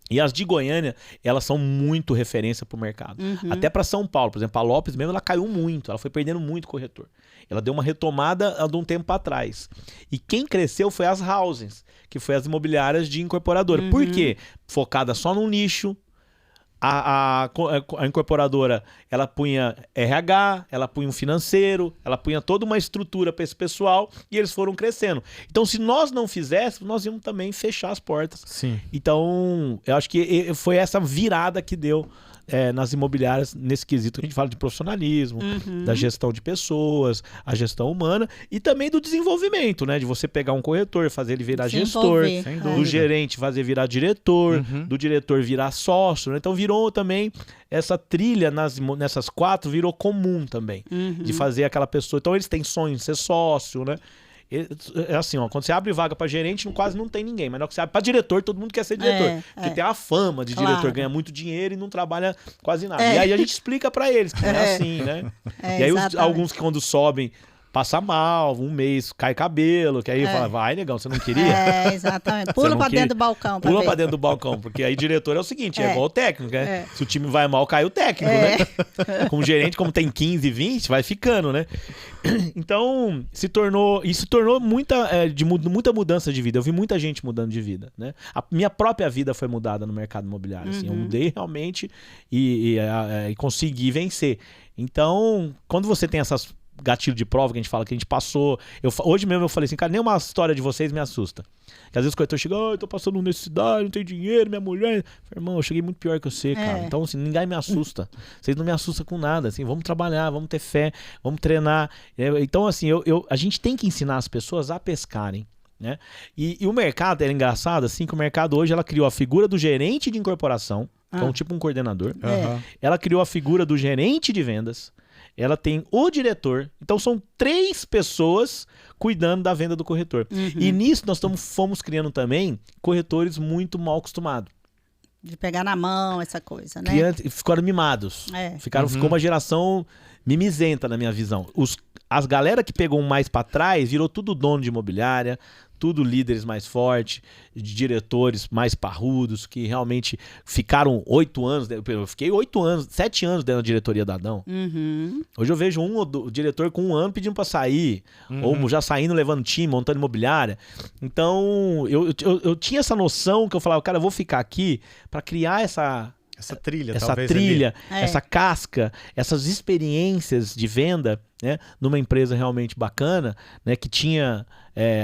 S3: E as de Goiânia, elas são muito referência para o mercado. Até para São Paulo, por exemplo, a Lopes mesmo, ela caiu muito, ela foi perdendo muito corretor. Ela deu uma retomada de um tempo atrás. E quem cresceu foi as houses, que foi as imobiliárias de incorporadora. Por quê? Focada só num nicho. A incorporadora, ela punha RH, ela punha um financeiro, ela punha toda uma estrutura para esse pessoal e eles foram crescendo. Então, se nós não fizéssemos, nós íamos também fechar as portas.
S1: Sim.
S3: Então, eu acho que foi essa virada que deu nas imobiliárias nesse quesito. A gente fala de profissionalismo, da gestão de pessoas, a gestão humana e também do desenvolvimento, né? De você pegar um corretor, fazer ele virar gestor, do gerente fazer virar diretor, do diretor virar sócio, né? Então virou também essa trilha nessas 4, virou comum também, de fazer aquela pessoa. Então eles têm sonho de ser sócio, né? É assim, ó, quando você abre vaga pra gerente, quase não tem ninguém. Mas na hora que você abre pra diretor, todo mundo quer ser diretor. Porque tem a fama de diretor, ganha muito dinheiro e não trabalha quase nada. E aí a gente explica pra eles que não é assim, né? E aí alguns que quando sobem, passa mal, um mês, cai cabelo, que aí fala, vai, negão, você não queria?
S2: Exatamente. Pula pra dentro do balcão.
S3: Pula pra dentro do balcão, porque aí diretor é o seguinte, é igual o técnico, né? Se o time vai mal, cai o técnico, né? Como gerente, como tem 15, 20, vai ficando, né? Então, se tornou muita mudança de vida. Eu vi muita gente mudando de vida, né? A minha própria vida foi mudada no mercado imobiliário, assim, eu mudei realmente e consegui vencer. Então, quando você tem essas gatilho de prova que a gente fala, que a gente passou. Hoje mesmo eu falei assim, cara, nenhuma história de vocês me assusta. Porque às vezes o corretor chega, eu tô passando necessidade, não tenho dinheiro, minha mulher. Irmão, eu cheguei muito pior que você, cara. Então, assim, ninguém me assusta. Vocês não me assustam com nada. Assim, vamos trabalhar, vamos ter fé, vamos treinar. Então, assim, a gente tem que ensinar as pessoas a pescarem. Né? E o mercado, era engraçado, assim, que o mercado hoje, ela criou a figura do gerente de incorporação, que é tipo um coordenador. Ela criou a figura do gerente de vendas. Ela tem o diretor. Então são 3 pessoas cuidando da venda do corretor. E nisso nós fomos criando também corretores muito mal acostumados.
S2: De pegar na mão, essa coisa, né?
S3: Ficaram mimados. Ficou uma geração mimizenta na minha visão. As galera que pegou mais pra trás virou tudo dono de imobiliária, tudo líderes mais fortes, de diretores mais parrudos, que realmente ficaram 8 anos. Eu fiquei 7 anos dentro da diretoria da Adão. Hoje eu vejo o diretor com 1 ano pedindo pra sair, ou já saindo, levando time, montando imobiliária. Então, eu tinha essa noção que eu falava, cara, eu vou ficar aqui pra criar essa trilha, essa casca, essas experiências de venda, né, numa empresa realmente bacana, né, que tinha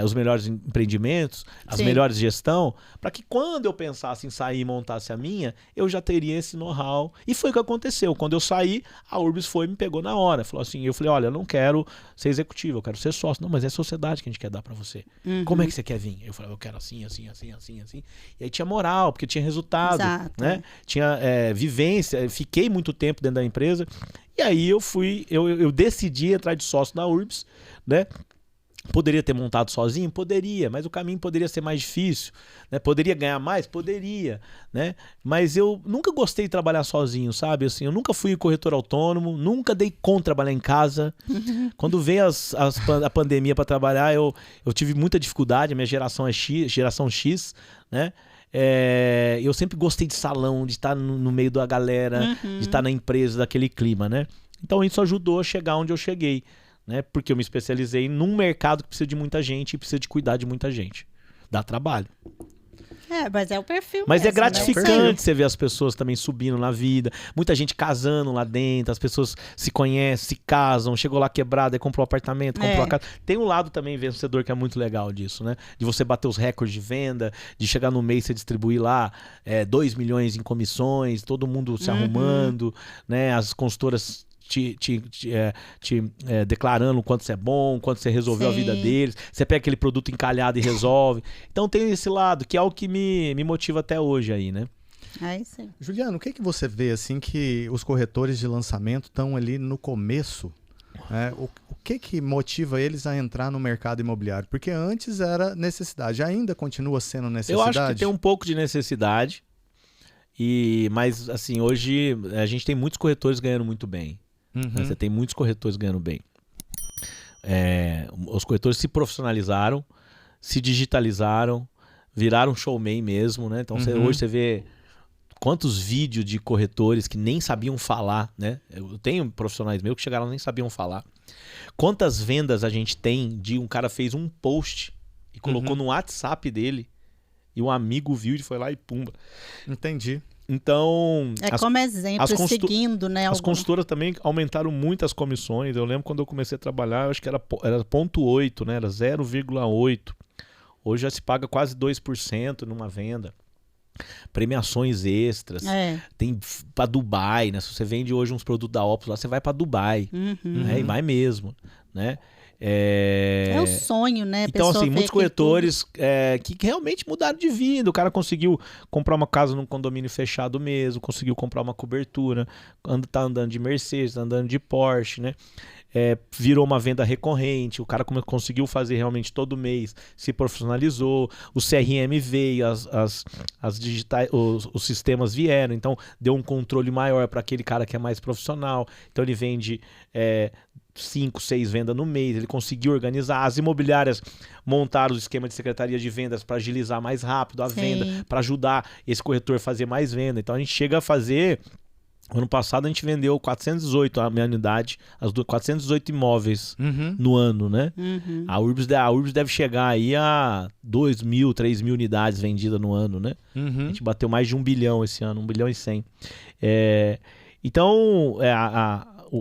S3: os melhores empreendimentos, as melhores gestão, para que quando eu pensasse em sair e montasse a minha, eu já teria esse know-how. E foi o que aconteceu. Quando eu saí, a Urbis foi e me pegou na hora. Falou assim, eu falei, olha, eu não quero ser executivo, eu quero ser sócio. Não, mas é sociedade que a gente quer dar para você. Como é que você quer vir? Eu falei, eu quero assim, assim, assim, assim, assim. E aí tinha moral, porque tinha resultado, né? Tinha vivência. Fiquei muito tempo dentro da empresa. E aí eu decidi entrar de sócio na Urbis, né? Poderia ter montado sozinho? Poderia, mas o caminho poderia ser mais difícil, né? Poderia ganhar mais? Poderia, né? Mas eu nunca gostei de trabalhar sozinho, sabe? Assim, eu nunca fui corretor autônomo, nunca dei conta de trabalhar em casa. Quando veio a pandemia para trabalhar, eu tive muita dificuldade, a minha geração é geração X, né? Eu sempre gostei de salão, de estar no meio da galera, de estar na empresa, daquele clima, né? Então isso ajudou a chegar onde eu cheguei, né? Porque eu me especializei num mercado que precisa de muita gente e precisa de cuidar de muita gente. Dá trabalho.
S2: Mas é o perfil
S3: Mas
S2: mesmo,
S3: é gratificante você ver as pessoas também subindo na vida, muita gente casando lá dentro, as pessoas se conhecem, se casam, chegou lá quebrada, comprou um apartamento, comprou a casa. Tem um lado também vencedor que é muito legal disso, né? De você bater os recordes de venda, de chegar no mês e distribuir lá 2 milhões em comissões, todo mundo se arrumando, né? As consultoras declarando o quanto você é bom, quanto você resolveu a vida deles. Você pega aquele produto encalhado e resolve. Então tem esse lado, que é o que me motiva até hoje aí, né?
S2: Aí sim.
S1: Juliano, o que você vê assim que os corretores de lançamento estão ali no começo O que motiva eles a entrar no mercado imobiliário? Porque antes era necessidade, ainda continua sendo necessidade?
S3: Eu acho que tem um pouco de necessidade, mas assim, hoje a gente tem muitos corretores ganhando muito bem. Né? Você tem muitos corretores ganhando bem. Os corretores se profissionalizaram, se digitalizaram, viraram showman mesmo, né? Então hoje você vê quantos vídeos de corretores que nem sabiam falar, né? Eu tenho profissionais meus que chegaram e nem sabiam falar. Quantas vendas a gente tem de um cara fez um post e colocou no WhatsApp dele e um amigo viu e foi lá e pumba.
S1: Entendi.
S3: Então...
S2: como exemplo, seguindo, né?
S3: As consultoras também aumentaram muito as comissões. Eu lembro quando eu comecei a trabalhar, eu acho que era 0,8, né? Era 0,8. Hoje já se paga quase 2% numa venda. Premiações extras. Tem para Dubai, né? Se você vende hoje uns produtos da Opus lá, você vai para Dubai. Né? E vai mesmo, né?
S2: É o sonho, né?
S3: Então, assim, muitos corretores que realmente mudaram de vida. O cara conseguiu comprar uma casa num condomínio fechado mesmo, conseguiu comprar uma cobertura, tá andando de Mercedes, tá andando de Porsche, né? Virou uma venda recorrente, o cara conseguiu fazer realmente todo mês, se profissionalizou, o CRM veio, as digitais, os sistemas vieram, então deu um controle maior para aquele cara que é mais profissional. Então ele vende 5, 6 vendas no mês, ele conseguiu organizar. As imobiliárias montaram o esquema de secretaria de vendas para agilizar mais rápido a venda, para ajudar esse corretor a fazer mais venda. Então a gente chega a fazer... Ano passado a gente vendeu 418, a minha unidade, 418 imóveis no ano, né? A Urbis deve chegar aí a 2.000, 3.000 unidades vendidas no ano, né? A gente bateu mais de 1 bilhão esse ano, 1 bilhão e 100. Então,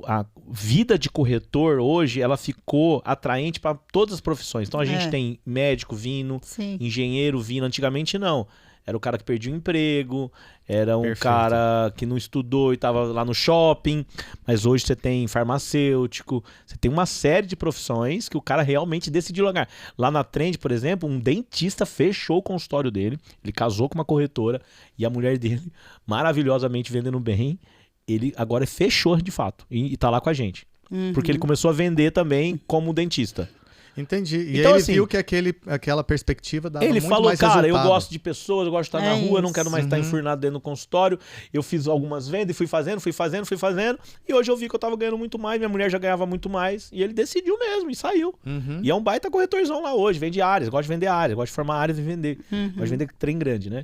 S3: a vida de corretor hoje, ela ficou atraente para todas as profissões. Então a gente tem médico vindo, engenheiro vindo, antigamente não. Era o cara que perdia o emprego, era um cara que não estudou e estava lá no shopping, mas hoje você tem farmacêutico, você tem uma série de profissões que o cara realmente decidiu largar. Lá na Trend, por exemplo, um dentista fechou o consultório dele, ele casou com uma corretora e a mulher dele, maravilhosamente vendendo bem, ele agora fechou de fato e tá lá com a gente. Porque ele começou a vender também como dentista.
S1: Entendi. E
S3: então,
S1: ele
S3: assim,
S1: viu que aquela perspectiva dava muito mais resultado.
S3: Ele falou, cara, eu gosto de pessoas, eu gosto de estar na rua, eu não quero mais estar enfurnado dentro do consultório. Eu fiz algumas vendas e fui fazendo. E hoje eu vi que eu tava ganhando muito mais, minha mulher já ganhava muito mais. E ele decidiu mesmo e saiu. E é um baita corretorzão lá hoje, vende áreas, gosta de vender áreas, gosta de formar áreas e vender. Gosta de vender trem grande, né?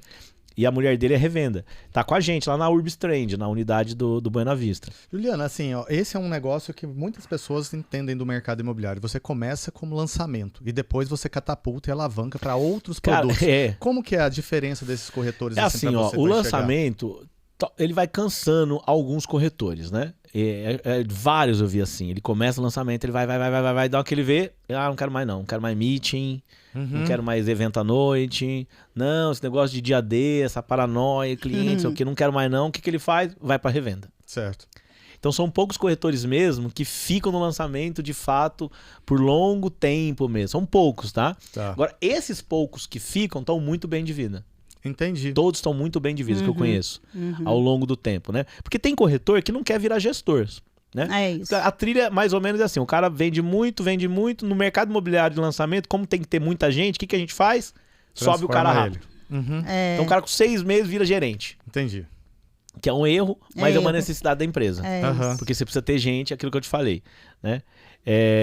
S3: E a mulher dele é revenda. Tá com a gente lá na Urbis Trend, na unidade do Buena Vista.
S1: Juliana, assim, ó, esse é um negócio que muitas pessoas entendem do mercado imobiliário. Você começa como lançamento e depois você catapulta e alavanca para outros produtos. Como que é a diferença desses corretores?
S3: Assim, ó, o lançamento, ele vai cansando alguns corretores, né? Vários eu vi assim. Ele começa o lançamento, ele vai, dá uma que ele vê, não quero mais não quero mais meeting, não quero mais evento à noite, não, esse negócio de dia D, essa paranoia, clientes, o que não quero mais não, o que ele faz? Vai para revenda.
S1: Certo.
S3: Então são poucos corretores mesmo que ficam no lançamento de fato por longo tempo mesmo. São poucos, tá? Agora, esses poucos que ficam estão muito bem de vida.
S1: Entendi.
S3: Todos estão muito bem de vida que eu conheço ao longo do tempo, né? Porque tem corretor que não quer virar gestor, né?
S2: É isso.
S3: A trilha mais ou menos é assim, o cara vende muito, no mercado imobiliário de lançamento, como tem que ter muita gente, o que a gente faz? Sobe o cara rápido. Então o cara com 6 meses vira gerente.
S1: Entendi.
S3: Que é um erro, mas é uma necessidade da empresa. Porque você precisa ter gente, aquilo que eu te falei, né?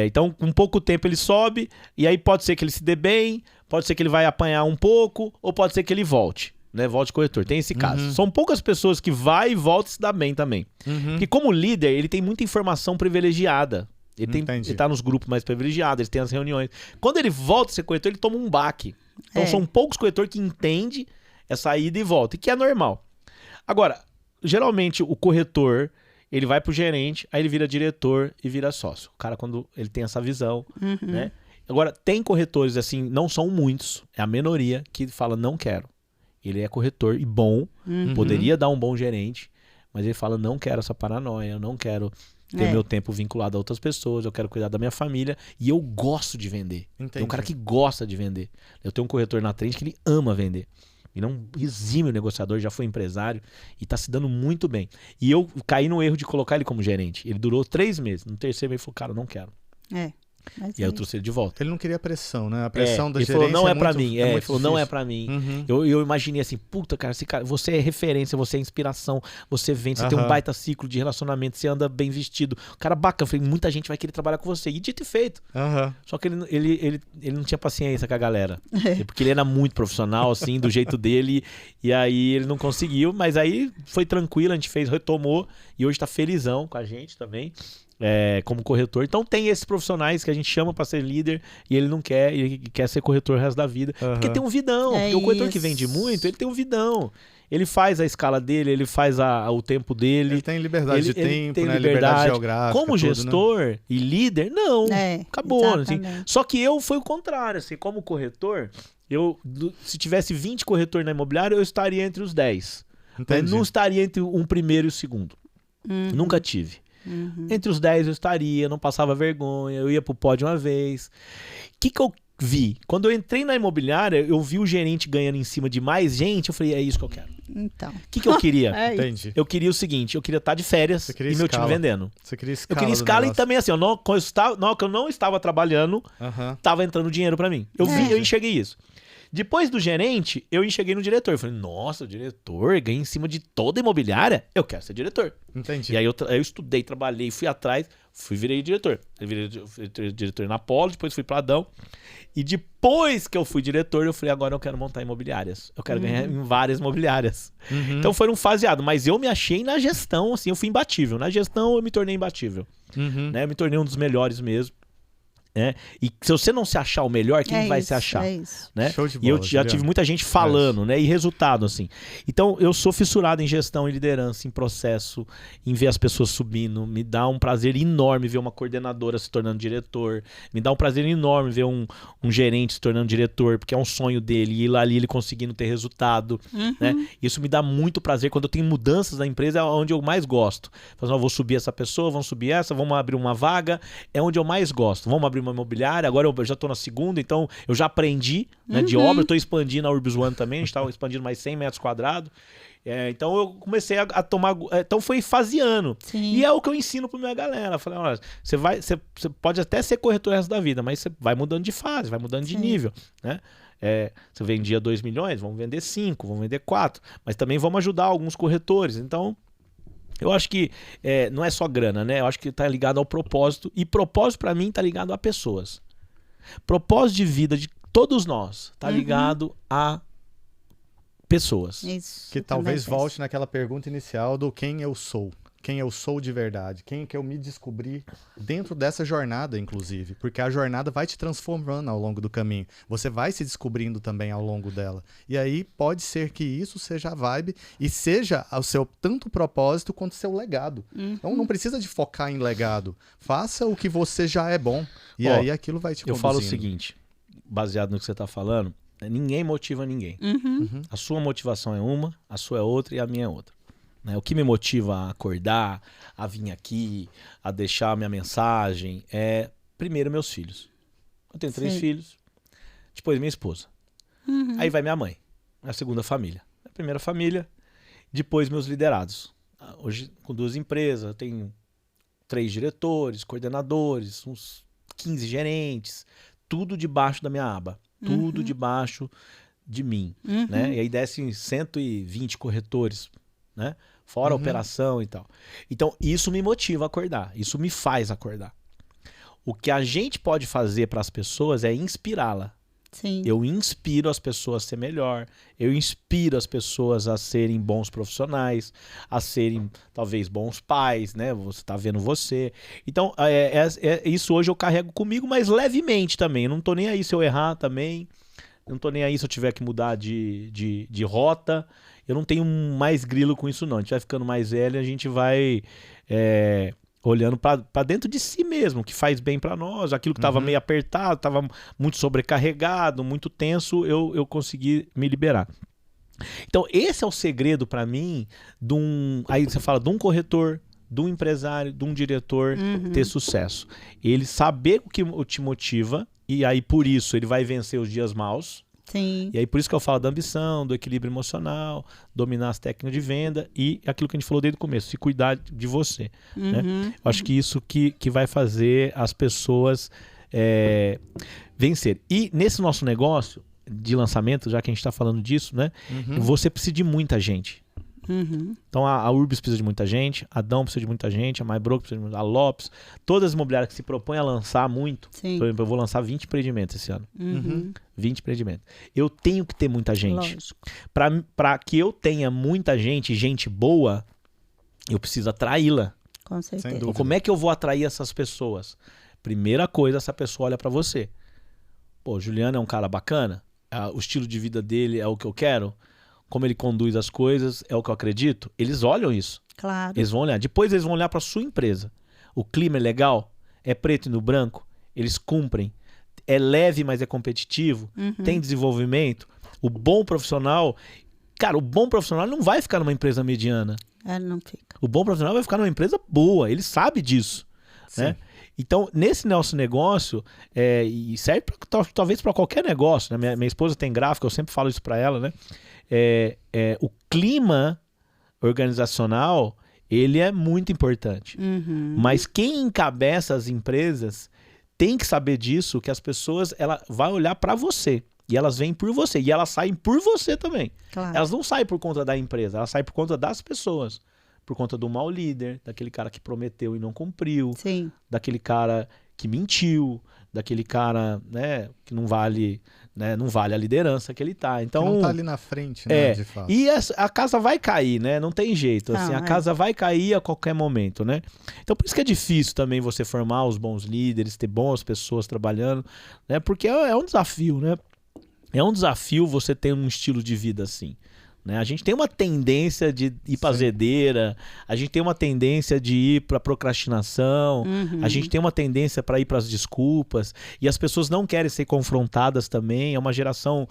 S3: Então, com pouco tempo ele sobe, e aí pode ser que ele se dê bem, pode ser que ele vai apanhar um pouco, ou pode ser que ele volte, né? Volte corretor. Tem esse caso. São poucas pessoas que vai e volta e se dá bem também. Porque como líder, ele tem muita informação privilegiada. Ele tá nos grupos mais privilegiados, ele tem as reuniões. Quando ele volta a ser corretor, ele toma um baque. Então são poucos corretores que entendem essa ida e volta, e que é normal. Agora, geralmente o corretor, ele vai pro gerente, aí ele vira diretor e vira sócio. O cara, quando ele tem essa visão, né? Agora, tem corretores, assim, não são muitos, é a minoria, que fala, não quero. Ele é corretor e bom, poderia dar um bom gerente, mas ele fala, não quero essa paranoia, eu não quero ter meu tempo vinculado a outras pessoas, eu quero cuidar da minha família e eu gosto de vender. Tem um cara que gosta de vender. Eu tenho um corretor na Trend que ele ama vender. Ele é um exímio negociador, já foi empresário e tá se dando muito bem. E eu caí no erro de colocar ele como gerente. Ele durou 3 meses. No terceiro ele falou, cara, não quero.
S2: Mas
S3: E aí eu trouxe ele de volta.
S1: Ele não queria pressão, né? A pressão da
S3: ele
S1: gerência
S3: falou, não é pra
S1: muito,
S3: mim.
S1: é
S3: Ele
S1: muito
S3: falou, não é
S1: difícil.
S3: pra mim.
S1: Uhum.
S3: Eu imaginei assim, puta, cara, você é referência, você é inspiração, você vende, você tem um baita ciclo de relacionamento, você anda bem vestido. Cara bacana, eu falei, muita gente vai querer trabalhar com você. E dito e feito.
S1: Aham.
S3: Só que ele não tinha paciência com a galera. Porque ele era muito profissional, assim, do jeito dele. E aí ele não conseguiu, mas aí foi tranquilo, a gente retomou. E hoje tá felizão com a gente também. Como corretor. Então tem esses profissionais que a gente chama para ser líder e ele não quer, e quer ser corretor o resto da vida. Porque tem um vidão. Porque o corretor que vende muito, ele tem um vidão. Ele faz a escala dele, ele faz o tempo dele.
S1: Ele tem liberdade de tempo,
S3: tem
S1: né? Liberdade geográfica.
S3: Como
S1: tudo,
S3: gestor,
S1: né?
S3: e líder, não. Acabou. Assim. Só que eu foi o contrário. Assim, como corretor, se tivesse 20 corretores na imobiliária, eu estaria entre os 10.
S1: Entendi.
S3: Não estaria entre um primeiro e o segundo. Nunca tive. Entre os 10 eu estaria, não passava vergonha, eu ia pro pódio uma vez. O que eu vi? Quando eu entrei na imobiliária, eu vi o gerente ganhando em cima de mais gente, eu falei, é isso que eu quero.
S2: Então.
S3: O que eu queria?
S1: Entendi.
S3: Eu queria o seguinte, eu queria estar de férias e meu time vendendo.
S1: Você queria
S3: Eu
S1: escala.
S3: queria escala e também assim, na hora que eu não estava trabalhando, tava entrando dinheiro pra mim. Eu enxerguei isso. Depois do gerente, eu enxerguei no diretor. Eu falei, nossa, o diretor ganha em cima de toda a imobiliária? Eu quero ser diretor.
S1: Entendi.
S3: E aí eu estudei, trabalhei, fui atrás, virei diretor. Eu virei diretor na Polo, depois fui pra Adão. E depois que eu fui diretor, eu falei, agora eu quero montar imobiliárias. Eu quero ganhar em várias imobiliárias. Então foram faseados. Mas eu me achei na gestão, assim, eu fui imbatível. Na gestão eu me tornei imbatível. Né? Eu me tornei um dos melhores mesmo. E se você não se achar o melhor, quem vai se achar? Né?
S1: Show de bola,
S3: e eu já tive muita gente falando, né? E resultado, assim. Então, eu sou fissurado em gestão e liderança, em processo, em ver as pessoas subindo. Me dá um prazer enorme ver uma coordenadora se tornando diretor. Me dá um prazer enorme ver um gerente se tornando diretor, porque é um sonho dele. E ir lá ali ele conseguindo ter resultado. Né? Isso me dá muito prazer. Quando eu tenho mudanças na empresa, é onde eu mais gosto. Eu vou subir essa pessoa, vamos subir essa, vamos abrir uma vaga. É onde eu mais gosto. Vamos abrir uma imobiliária, agora eu já estou na segunda, então eu já aprendi, né, de obra, estou expandindo a Urbis One também, a gente está expandindo mais 100 metros quadrados, então eu comecei a tomar, então foi faseando. E é o que eu ensino para minha galera, falei, olha, você pode até ser corretor o resto da vida, mas você vai mudando de fase, vai mudando de nível, né? Você vendia 2 milhões, vamos vender 5, vamos vender 4, mas também vamos ajudar alguns corretores, então eu acho que não é só grana, né? Eu acho que tá ligado ao propósito. E propósito, pra mim, tá ligado a pessoas. Propósito de vida de todos nós tá ligado a pessoas.
S2: Isso.
S1: Que talvez volte naquela pergunta inicial do quem eu sou. Quem eu sou de verdade. Quem que eu me descobri dentro dessa jornada, inclusive. Porque a jornada vai te transformando ao longo do caminho. Você vai se descobrindo também ao longo dela. E aí pode ser que isso seja a vibe e seja o seu tanto propósito quanto o seu legado. Então não precisa de focar em legado. Faça o que você já é bom. E aí aquilo vai te conduzindo.
S3: Eu falo o seguinte, baseado no que você tá falando, ninguém motiva ninguém. A sua motivação é uma, a sua é outra e a minha é outra. O que me motiva a acordar, a vir aqui, a deixar a minha mensagem é, primeiro, meus filhos. Eu tenho 3 filhos, depois minha esposa. Aí vai minha mãe, a segunda família. A primeira família, depois meus liderados. Hoje, com 2 empresas, eu tenho 3 diretores, coordenadores, uns 15 gerentes, tudo debaixo da minha aba, tudo debaixo de mim. Né? E aí descem 120 corretores, né? Fora a operação e tal. Então, isso me motiva a acordar. Isso me faz acordar. O que a gente pode fazer para as pessoas é inspirá-la.
S2: Sim.
S3: Eu inspiro as pessoas a ser melhor. Eu inspiro as pessoas a serem bons profissionais, a serem, talvez, bons pais, né? Você tá vendo você. Então, isso hoje eu carrego comigo, mas levemente também. Eu não tô nem aí se eu errar também. Eu não tô nem aí se eu tiver que mudar de rota. Eu não tenho mais grilo com isso, não. A gente vai ficando mais velho e a gente vai olhando para dentro de si mesmo, que faz bem para nós. Aquilo que estava meio apertado, estava muito sobrecarregado, muito tenso, eu consegui me liberar. Então, esse é o segredo para mim aí você fala de um corretor, de um empresário, de um diretor ter sucesso. Ele saber o que te motiva e aí por isso ele vai vencer os dias maus.
S2: Sim.
S3: E aí por isso que eu falo da ambição, do equilíbrio emocional, dominar as técnicas de venda e aquilo que a gente falou desde o começo, se cuidar de você. Né? Eu acho que isso que vai fazer as pessoas vencer. E nesse nosso negócio de lançamento, já que a gente está falando disso, né? Você precisa de muita gente. Então a Urbis precisa de muita gente, a Dão precisa de muita gente, a MyBroker precisa de muita gente, a Lopes, todas as imobiliárias que se propõem a lançar muito.
S2: Sim.
S3: Por exemplo, eu vou lançar 20 empreendimentos esse ano. 20 empreendimentos. Eu tenho que ter muita gente. Para que eu tenha muita gente boa, eu preciso atraí-la.
S2: Com certeza.
S3: Então, como é que eu vou atrair essas pessoas? Primeira coisa, essa pessoa olha para você. Pô, Juliano é um cara bacana? O estilo de vida dele é o que eu quero? Como ele conduz as coisas, é o que eu acredito? Eles olham isso.
S2: Claro.
S3: Eles vão olhar. Depois eles vão olhar para sua empresa. O clima é legal? É preto e no branco? Eles cumprem? É leve, mas é competitivo? Tem desenvolvimento? O bom profissional... Cara, o bom profissional não vai ficar numa empresa mediana.
S2: Não fica.
S3: O bom profissional vai ficar numa empresa boa. Ele sabe disso. Né? Então, nesse nosso negócio, e serve talvez para qualquer negócio, né? Minha esposa tem gráfico, eu sempre falo isso para ela, né? O clima organizacional, ele é muito importante. Mas quem encabeça as empresas tem que saber disso, que as pessoas, ela vai olhar para você. E elas vêm por você. E elas saem por você também.
S2: Claro.
S3: Elas não saem por conta da empresa, elas saem por conta das pessoas. Por conta do mau líder, daquele cara que prometeu e não cumpriu.
S2: Sim.
S3: Daquele cara que mentiu, daquele cara, né, que não vale a liderança que ele tá. Então,
S1: que não tá ali na frente, né, de fato.
S3: E a casa vai cair, né? Não tem jeito. Assim, a casa vai cair a qualquer momento, né? Então, por isso que é difícil também você formar os bons líderes, ter boas pessoas trabalhando, né? Porque é um desafio, né? É um desafio você ter um estilo de vida assim. Né? A gente tem uma tendência de ir para azedeira, a gente tem uma tendência de ir para procrastinação, a gente tem uma tendência para ir para as desculpas, e as pessoas não querem ser confrontadas também. É uma geração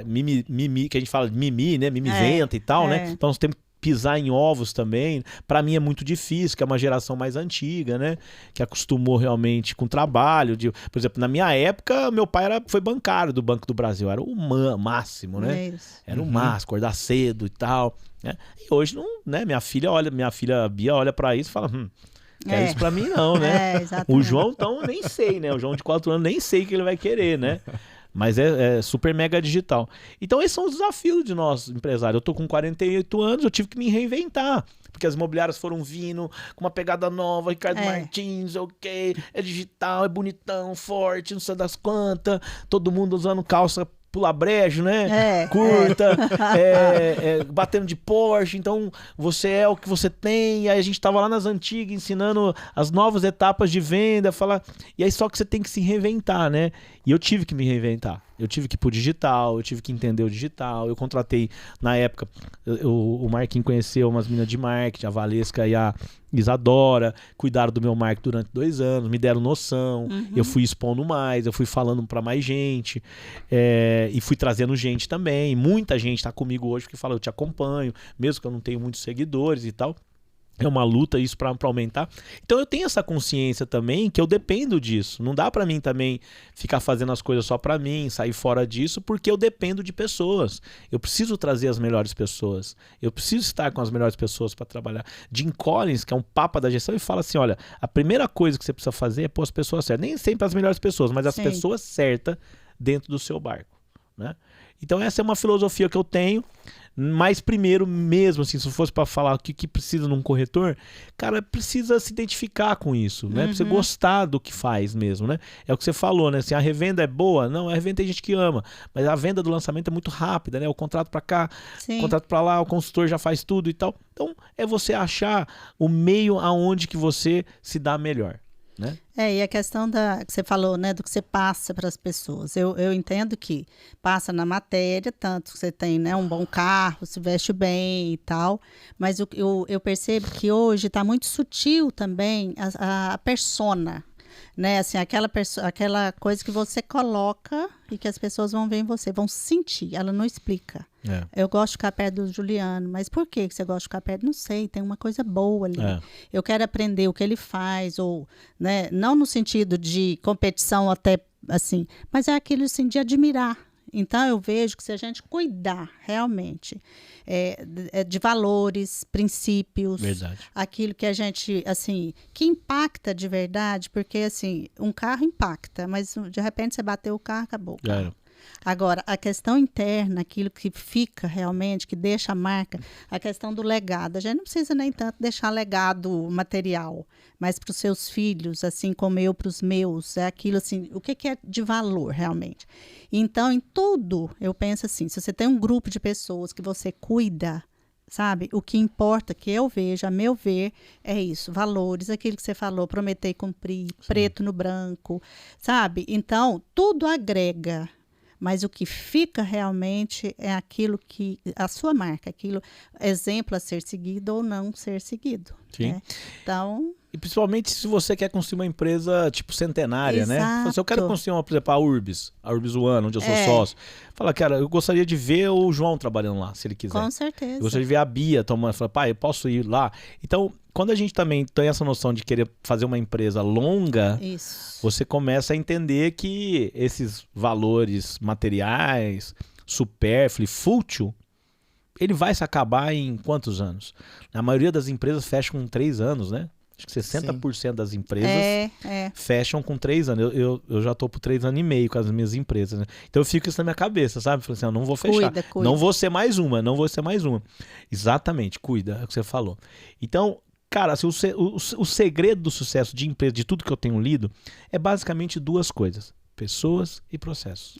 S3: mimi, que a gente fala de mimi, né? Mimizenta e tal, né? Então nós temos que pisar em ovos também. Para mim é muito difícil, que é uma geração mais antiga, né? Que acostumou realmente com trabalho. Por exemplo, na minha época, meu pai foi bancário do Banco do Brasil. Era o máximo, né? Era o máximo, acordar cedo e tal. Né? E hoje, não, né? Minha filha Bia olha para isso e fala... Quer isso pra mim não, né? O João, então, nem sei, né? O João de 4 anos, nem sei o que ele vai querer, né? Mas é super mega digital. Então esses são os desafios de nós, empresários. Eu tô com 48 anos, eu tive que me reinventar. Porque as imobiliárias foram vindo com uma pegada nova, Ricardo Martins, ok, é digital, é bonitão, forte, não sei das quantas, todo mundo usando calça pula brejo, né? Curta, batendo de Porsche, então você é o que você tem. E aí a gente tava lá nas antigas ensinando as novas etapas de venda, e aí só que você tem que se reinventar, né? E eu tive que me reinventar. Eu tive que ir pro digital, eu tive que entender o digital. Eu contratei, na época, o Marquinhos conheceu umas meninas de marketing, a Valesca e a Isadora, cuidaram do meu marketing durante 2 anos, me deram noção, eu fui expondo mais, eu fui falando para mais gente, e fui trazendo gente também. Muita gente tá comigo hoje porque fala, eu te acompanho, mesmo que eu não tenho muitos seguidores e tal. É uma luta isso para aumentar. Então eu tenho essa consciência também que eu dependo disso. Não dá para mim também ficar fazendo as coisas só para mim, sair fora disso, porque eu dependo de pessoas. Eu preciso trazer as melhores pessoas. Eu preciso estar com as melhores pessoas para trabalhar. Jim Collins, que é um papa da gestão, ele fala assim, olha, a primeira coisa que você precisa fazer é pôr as pessoas certas. Nem sempre as melhores pessoas, mas as pessoas certas dentro do seu barco, né? Então essa é uma filosofia que eu tenho. Mas primeiro mesmo, assim, se fosse para falar o que precisa num corretor, cara, precisa se identificar com isso, né? Precisa gostar do que faz mesmo, né? É o que você falou, né? Assim, a revenda é boa? Não, a revenda tem gente que ama, mas a venda do lançamento é muito rápida, né? O contrato para cá, o contrato para lá, o consultor já faz tudo e tal. Então, é você achar o meio aonde que você se dá melhor. Né?
S2: E a questão que você falou, né, do que você passa para as pessoas. Eu entendo que passa na matéria, tanto que você tem, né, um bom carro, se veste bem e tal, mas eu percebo que hoje está muito sutil também a persona, né, assim, aquela coisa que você coloca e que as pessoas vão ver em você, vão sentir, ela não explica. Eu gosto de ficar perto do Juliano, mas por que você gosta de ficar perto? Não sei, tem uma coisa boa ali. Eu quero aprender o que ele faz, ou, né, não no sentido de competição até assim, mas é aquilo assim, de admirar. Então, eu vejo que se a gente cuidar realmente de valores, princípios,
S3: Verdade.
S2: aquilo que a gente, assim, que impacta de verdade, porque, assim, um carro impacta, mas de repente você bateu o carro, acabou o
S3: Já
S2: carro.
S3: era.
S2: Agora, a questão interna, aquilo que fica realmente, que deixa a marca, a questão do legado. A gente não precisa nem tanto deixar legado material, mas para os seus filhos, assim como eu para os meus, é aquilo assim, o que é de valor realmente. Então, em tudo, eu penso assim, se você tem um grupo de pessoas que você cuida, sabe, o que importa, que eu vejo, a meu ver, é isso, valores, aquilo que você falou, prometer e cumprir, preto no branco, sabe? Então, tudo agrega. Mas o que fica realmente é aquilo que, a sua marca, aquilo, exemplo a ser seguido ou não ser seguido.
S3: Sim.
S2: Né? Então,
S3: E principalmente se você quer construir uma empresa tipo centenária, né?
S2: Exato.
S3: Se eu quero construir uma, por exemplo, a Urbis One, onde eu sou sócio. Fala, cara, eu gostaria de ver o João trabalhando lá, se ele quiser.
S2: com certeza.
S3: Eu gostaria de ver a Bia tomando. Fala, pai, eu posso ir lá? Então, quando a gente também tem essa noção de querer fazer uma empresa longa,
S2: Isso.
S3: você começa a entender que esses valores materiais, supérfluo, fútil, ele vai se acabar em quantos anos? A maioria das empresas fecha com 3 anos, né? Acho que 60% das empresas fecham com 3 anos. Eu já tô por 3 anos e meio com as minhas empresas, né? Então eu fico isso na minha cabeça, sabe? Falei assim, eu não vou fechar.
S2: Cuida.
S3: Não vou ser mais uma, não vou ser mais uma. Exatamente, cuida, é o que você falou. Então, cara, assim, o segredo do sucesso de empresa, de tudo que eu tenho lido, é basicamente 2 coisas. Pessoas e processos.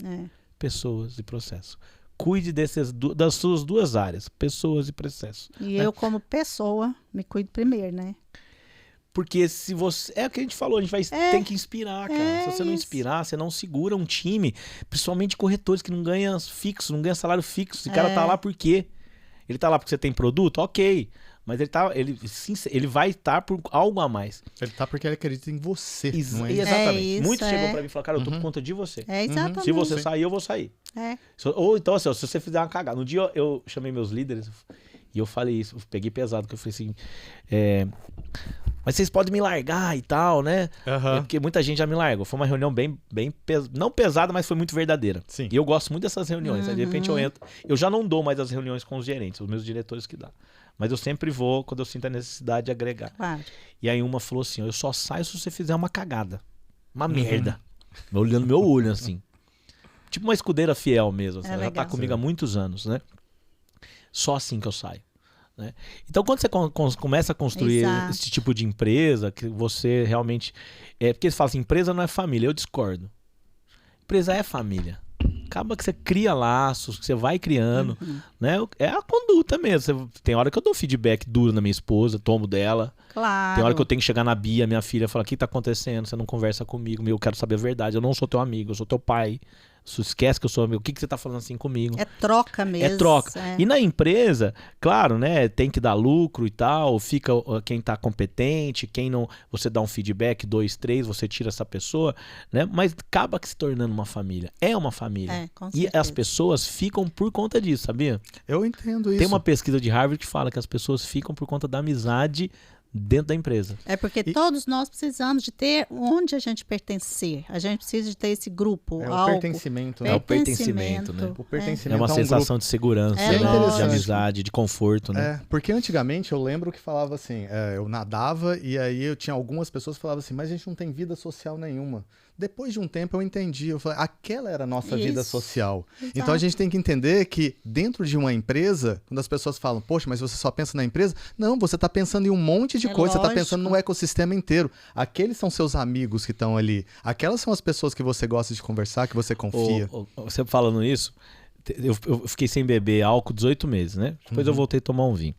S3: Pessoas e processos. Cuide das suas 2 áreas, pessoas e processos.
S2: E eu, como pessoa, me cuido primeiro, né?
S3: Porque se você... É o que a gente falou, a gente tem que inspirar, cara. Se você não inspirar, você não segura um time. Principalmente corretores que não ganham fixo, não ganham salário fixo. Esse cara tá lá por quê? Ele tá lá porque você tem produto? Ok. Mas ele vai estar por algo a mais.
S1: Ele tá porque ele acredita em você, não é?
S3: Exatamente.
S2: Isso,
S3: Muitos chegam pra mim e falam, cara, eu tô por
S1: Uhum.
S3: conta de você.
S2: Exatamente.
S3: Se você sair, eu vou sair. Ou então, assim, ó, se você fizer uma cagada. No dia eu chamei meus líderes e eu falei isso, eu peguei pesado, que eu falei assim, mas vocês podem me largar e tal, né? Porque muita gente já me largou. Foi uma reunião bem não pesada, mas foi muito verdadeira.
S1: Sim.
S3: E eu gosto muito dessas reuniões. Aí, de repente eu entro, eu já não dou mais as reuniões com os gerentes, os meus diretores que dá. Mas eu sempre vou quando eu sinto a necessidade de agregar.
S2: Claro.
S3: E aí uma falou assim, eu só saio se você fizer uma cagada. Uma merda. Olhando meu olho, assim. Tipo uma escudeira fiel mesmo. Assim. Ela já tá
S2: legal.
S3: comigo há muitos anos, né? Só assim que eu saio. Né? Então, quando você começa a construir
S2: Exato.
S3: esse tipo de empresa, que você realmente... porque eles falam assim, empresa não é família. Eu discordo. Empresa é família. Acaba que você cria laços, que você vai criando, né? É a conduta mesmo. Tem hora que eu dou feedback duro na minha esposa, tomo dela.
S2: Claro.
S3: Tem hora que eu tenho que chegar na Bia, minha filha, e falar, o que tá acontecendo? Você não conversa comigo, eu quero saber a verdade. Eu não sou teu amigo, eu sou teu pai. Você esquece que eu sou amigo. O que você tá falando assim comigo?
S2: É troca mesmo.
S3: É troca. E na empresa, claro, né? Tem que dar lucro e tal. Fica quem tá competente, quem não. Você dá um feedback, 2, 3, você tira essa pessoa, né? Mas acaba que se tornando uma família. É uma família.
S2: Com
S3: E
S2: certeza.
S3: as pessoas ficam por conta disso, sabia?
S1: Eu entendo isso.
S3: Tem uma pesquisa de Harvard que fala que as pessoas ficam por conta da amizade dentro da empresa.
S2: É porque todos nós precisamos de ter onde a gente pertencer. A gente precisa de ter esse grupo.
S1: É o
S2: algo.
S1: pertencimento, né?
S3: É o pertencimento, né?
S1: O
S3: É
S1: pertencimento
S3: uma
S1: um
S3: sensação de segurança,
S2: É
S3: né? De
S2: lógico.
S3: amizade, de conforto, né?
S1: É, porque antigamente eu lembro que falava assim, eu nadava e aí eu tinha algumas pessoas que falavam assim, mas a gente não tem vida social nenhuma. Depois de um tempo eu entendi, eu falei, aquela era a nossa vida
S2: Isso.
S1: social.
S2: Exato.
S1: Então a gente tem que entender que dentro de uma empresa, quando as pessoas falam, poxa, mas você só pensa na empresa? Não, você está pensando em um monte de coisa, você está
S2: lógico.
S1: pensando no ecossistema inteiro. Aqueles são seus amigos que estão ali. Aquelas são as pessoas que você gosta de conversar, que você confia.
S3: Você falando isso, eu fiquei sem beber álcool 18 meses, né? Depois eu voltei a tomar um vinho.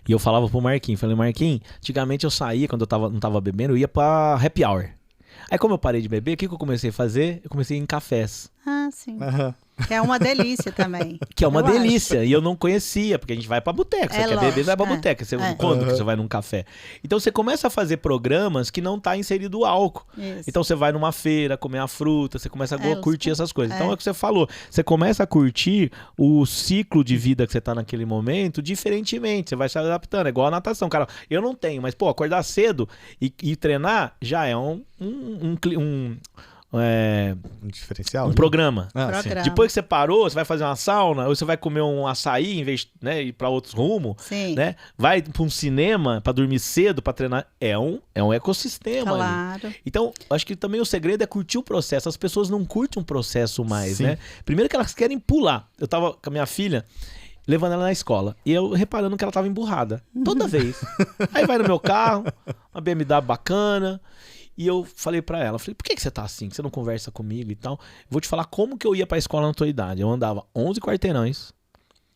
S3: E eu falava pro Marquinhos, falei, Marquinhos, antigamente eu saía, quando eu não tava bebendo, eu ia pra happy hour. Aí como eu parei de beber, o que eu comecei a fazer? Eu comecei a ir em cafés.
S2: Ah, sim.
S1: Aham.
S2: Que é uma delícia também.
S3: Que é uma
S2: Eu acho.
S3: delícia. E eu não conhecia, porque a gente vai pra boteca. Você quer
S2: lógico,
S3: beber, vai pra boteca. Você, quando que você vai num café? Então você começa a fazer programas que não tá inserido o álcool.
S2: Isso.
S3: Então você vai numa feira, comer a fruta, você começa a curtir essas coisas. Então é o que você falou. Você começa a curtir o ciclo de vida que você tá naquele momento diferentemente. Você vai se adaptando. É igual a natação, cara. Eu não tenho, mas, pô, acordar cedo e treinar já é
S1: Um diferencial?
S3: um programa.
S1: Ah, sim.
S2: Programa.
S3: Depois que você parou, você vai fazer uma sauna, ou você vai comer um açaí em vez de, né, ir pra outros rumos,
S2: Sim.
S3: né? Vai pra um cinema pra dormir cedo, pra treinar. É um ecossistema ali.
S2: Claro.
S3: Então, acho que também o segredo é curtir o processo. As pessoas não curtem um processo mais,
S1: Sim.
S3: né? Primeiro que elas querem pular. Eu tava com a minha filha, levando ela na escola, e eu reparando que ela tava emburrada. Toda vez. Aí vai no meu carro, uma BMW bacana, e eu falei pra ela, por que você tá assim? Que você não conversa comigo e tal? Vou te falar como que eu ia pra escola na tua idade. Eu andava 11 quarteirões,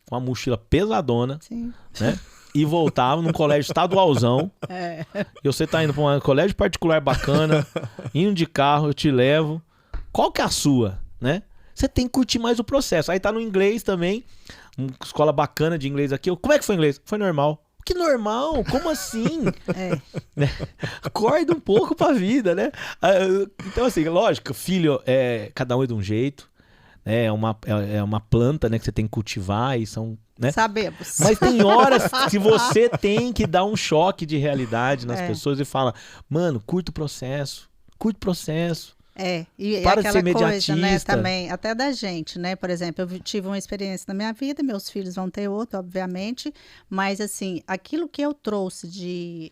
S3: com uma mochila pesadona,
S2: Sim.
S3: né? E voltava num colégio estadualzão.
S2: É.
S3: E você tá indo pra um colégio particular bacana, indo de carro, eu te levo. Qual que é a sua, né? Você tem que curtir mais o processo. Aí tá no inglês também, uma escola bacana de inglês aqui. Como é que foi o inglês? Foi normal. Que normal? Como assim?
S2: É.
S3: Né? Acorda um pouco pra vida, né? Então, assim, lógico, filho, cada um é de um jeito. Né? É uma planta, né, que você tem que cultivar e são... Né?
S2: Sabemos.
S3: Mas tem horas que você tem que dar um choque de realidade nas pessoas e fala, mano, curta o processo. Curta o processo.
S2: E
S3: Para de
S2: aquela
S3: ser
S2: coisa, né,
S3: imediatista.
S2: também, até da gente, né, por exemplo, eu tive uma experiência na minha vida, meus filhos vão ter outra, obviamente, mas assim, aquilo que eu trouxe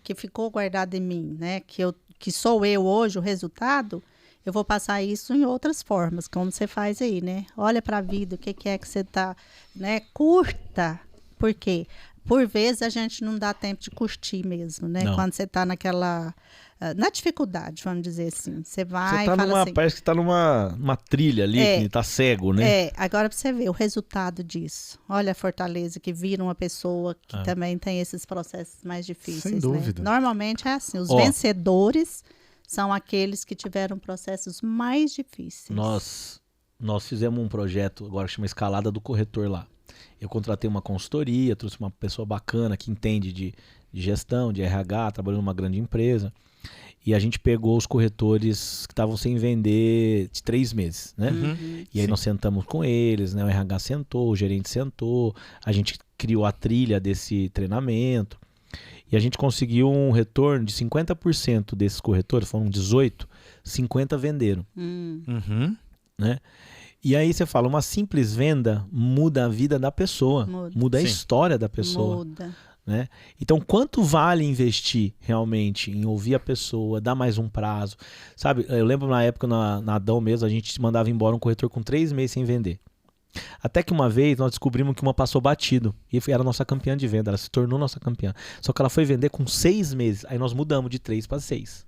S2: que ficou guardado em mim, né, que sou eu hoje, o resultado, eu vou passar isso em outras formas, como você faz aí, né, olha para a vida, o que é que você tá, né, curta, por quê? Por vezes a gente não dá tempo de curtir mesmo, né,
S3: Não.
S2: quando você tá na dificuldade, vamos dizer assim. Você vai
S3: Você
S2: e
S3: tá
S2: fala assim...
S3: parece que tá numa trilha ali, que tá cego, né?
S2: Agora pra você ver o resultado disso. Olha a fortaleza que vira uma pessoa que também tem esses processos mais difíceis.
S1: Sem dúvida.
S2: Né? Normalmente é assim, os vencedores são aqueles que tiveram processos mais difíceis.
S3: Nós fizemos um projeto, agora que chama Escalada do Corretor lá. Eu contratei uma consultoria, trouxe uma pessoa bacana que entende de gestão, de RH, trabalhou numa grande empresa. E a gente pegou os corretores que estavam sem vender de 3 meses, né? E aí nós sentamos com eles, né? O RH sentou, o gerente sentou, a gente criou a trilha desse treinamento e a gente conseguiu um retorno de 50% desses corretores, foram 18, 50 venderam, né? E aí você fala, uma simples venda muda a vida da pessoa, muda a história da pessoa.
S2: Muda.
S3: Né? Então, quanto vale investir realmente em ouvir a pessoa, dar mais um prazo? Sabe, eu lembro na época na Adão mesmo, a gente mandava embora um corretor com 3 meses sem vender. Até que uma vez nós descobrimos que uma passou batido e era nossa campeã de venda, ela se tornou nossa campeã. Só que ela foi vender com 6 meses, aí nós mudamos de 3 para 6.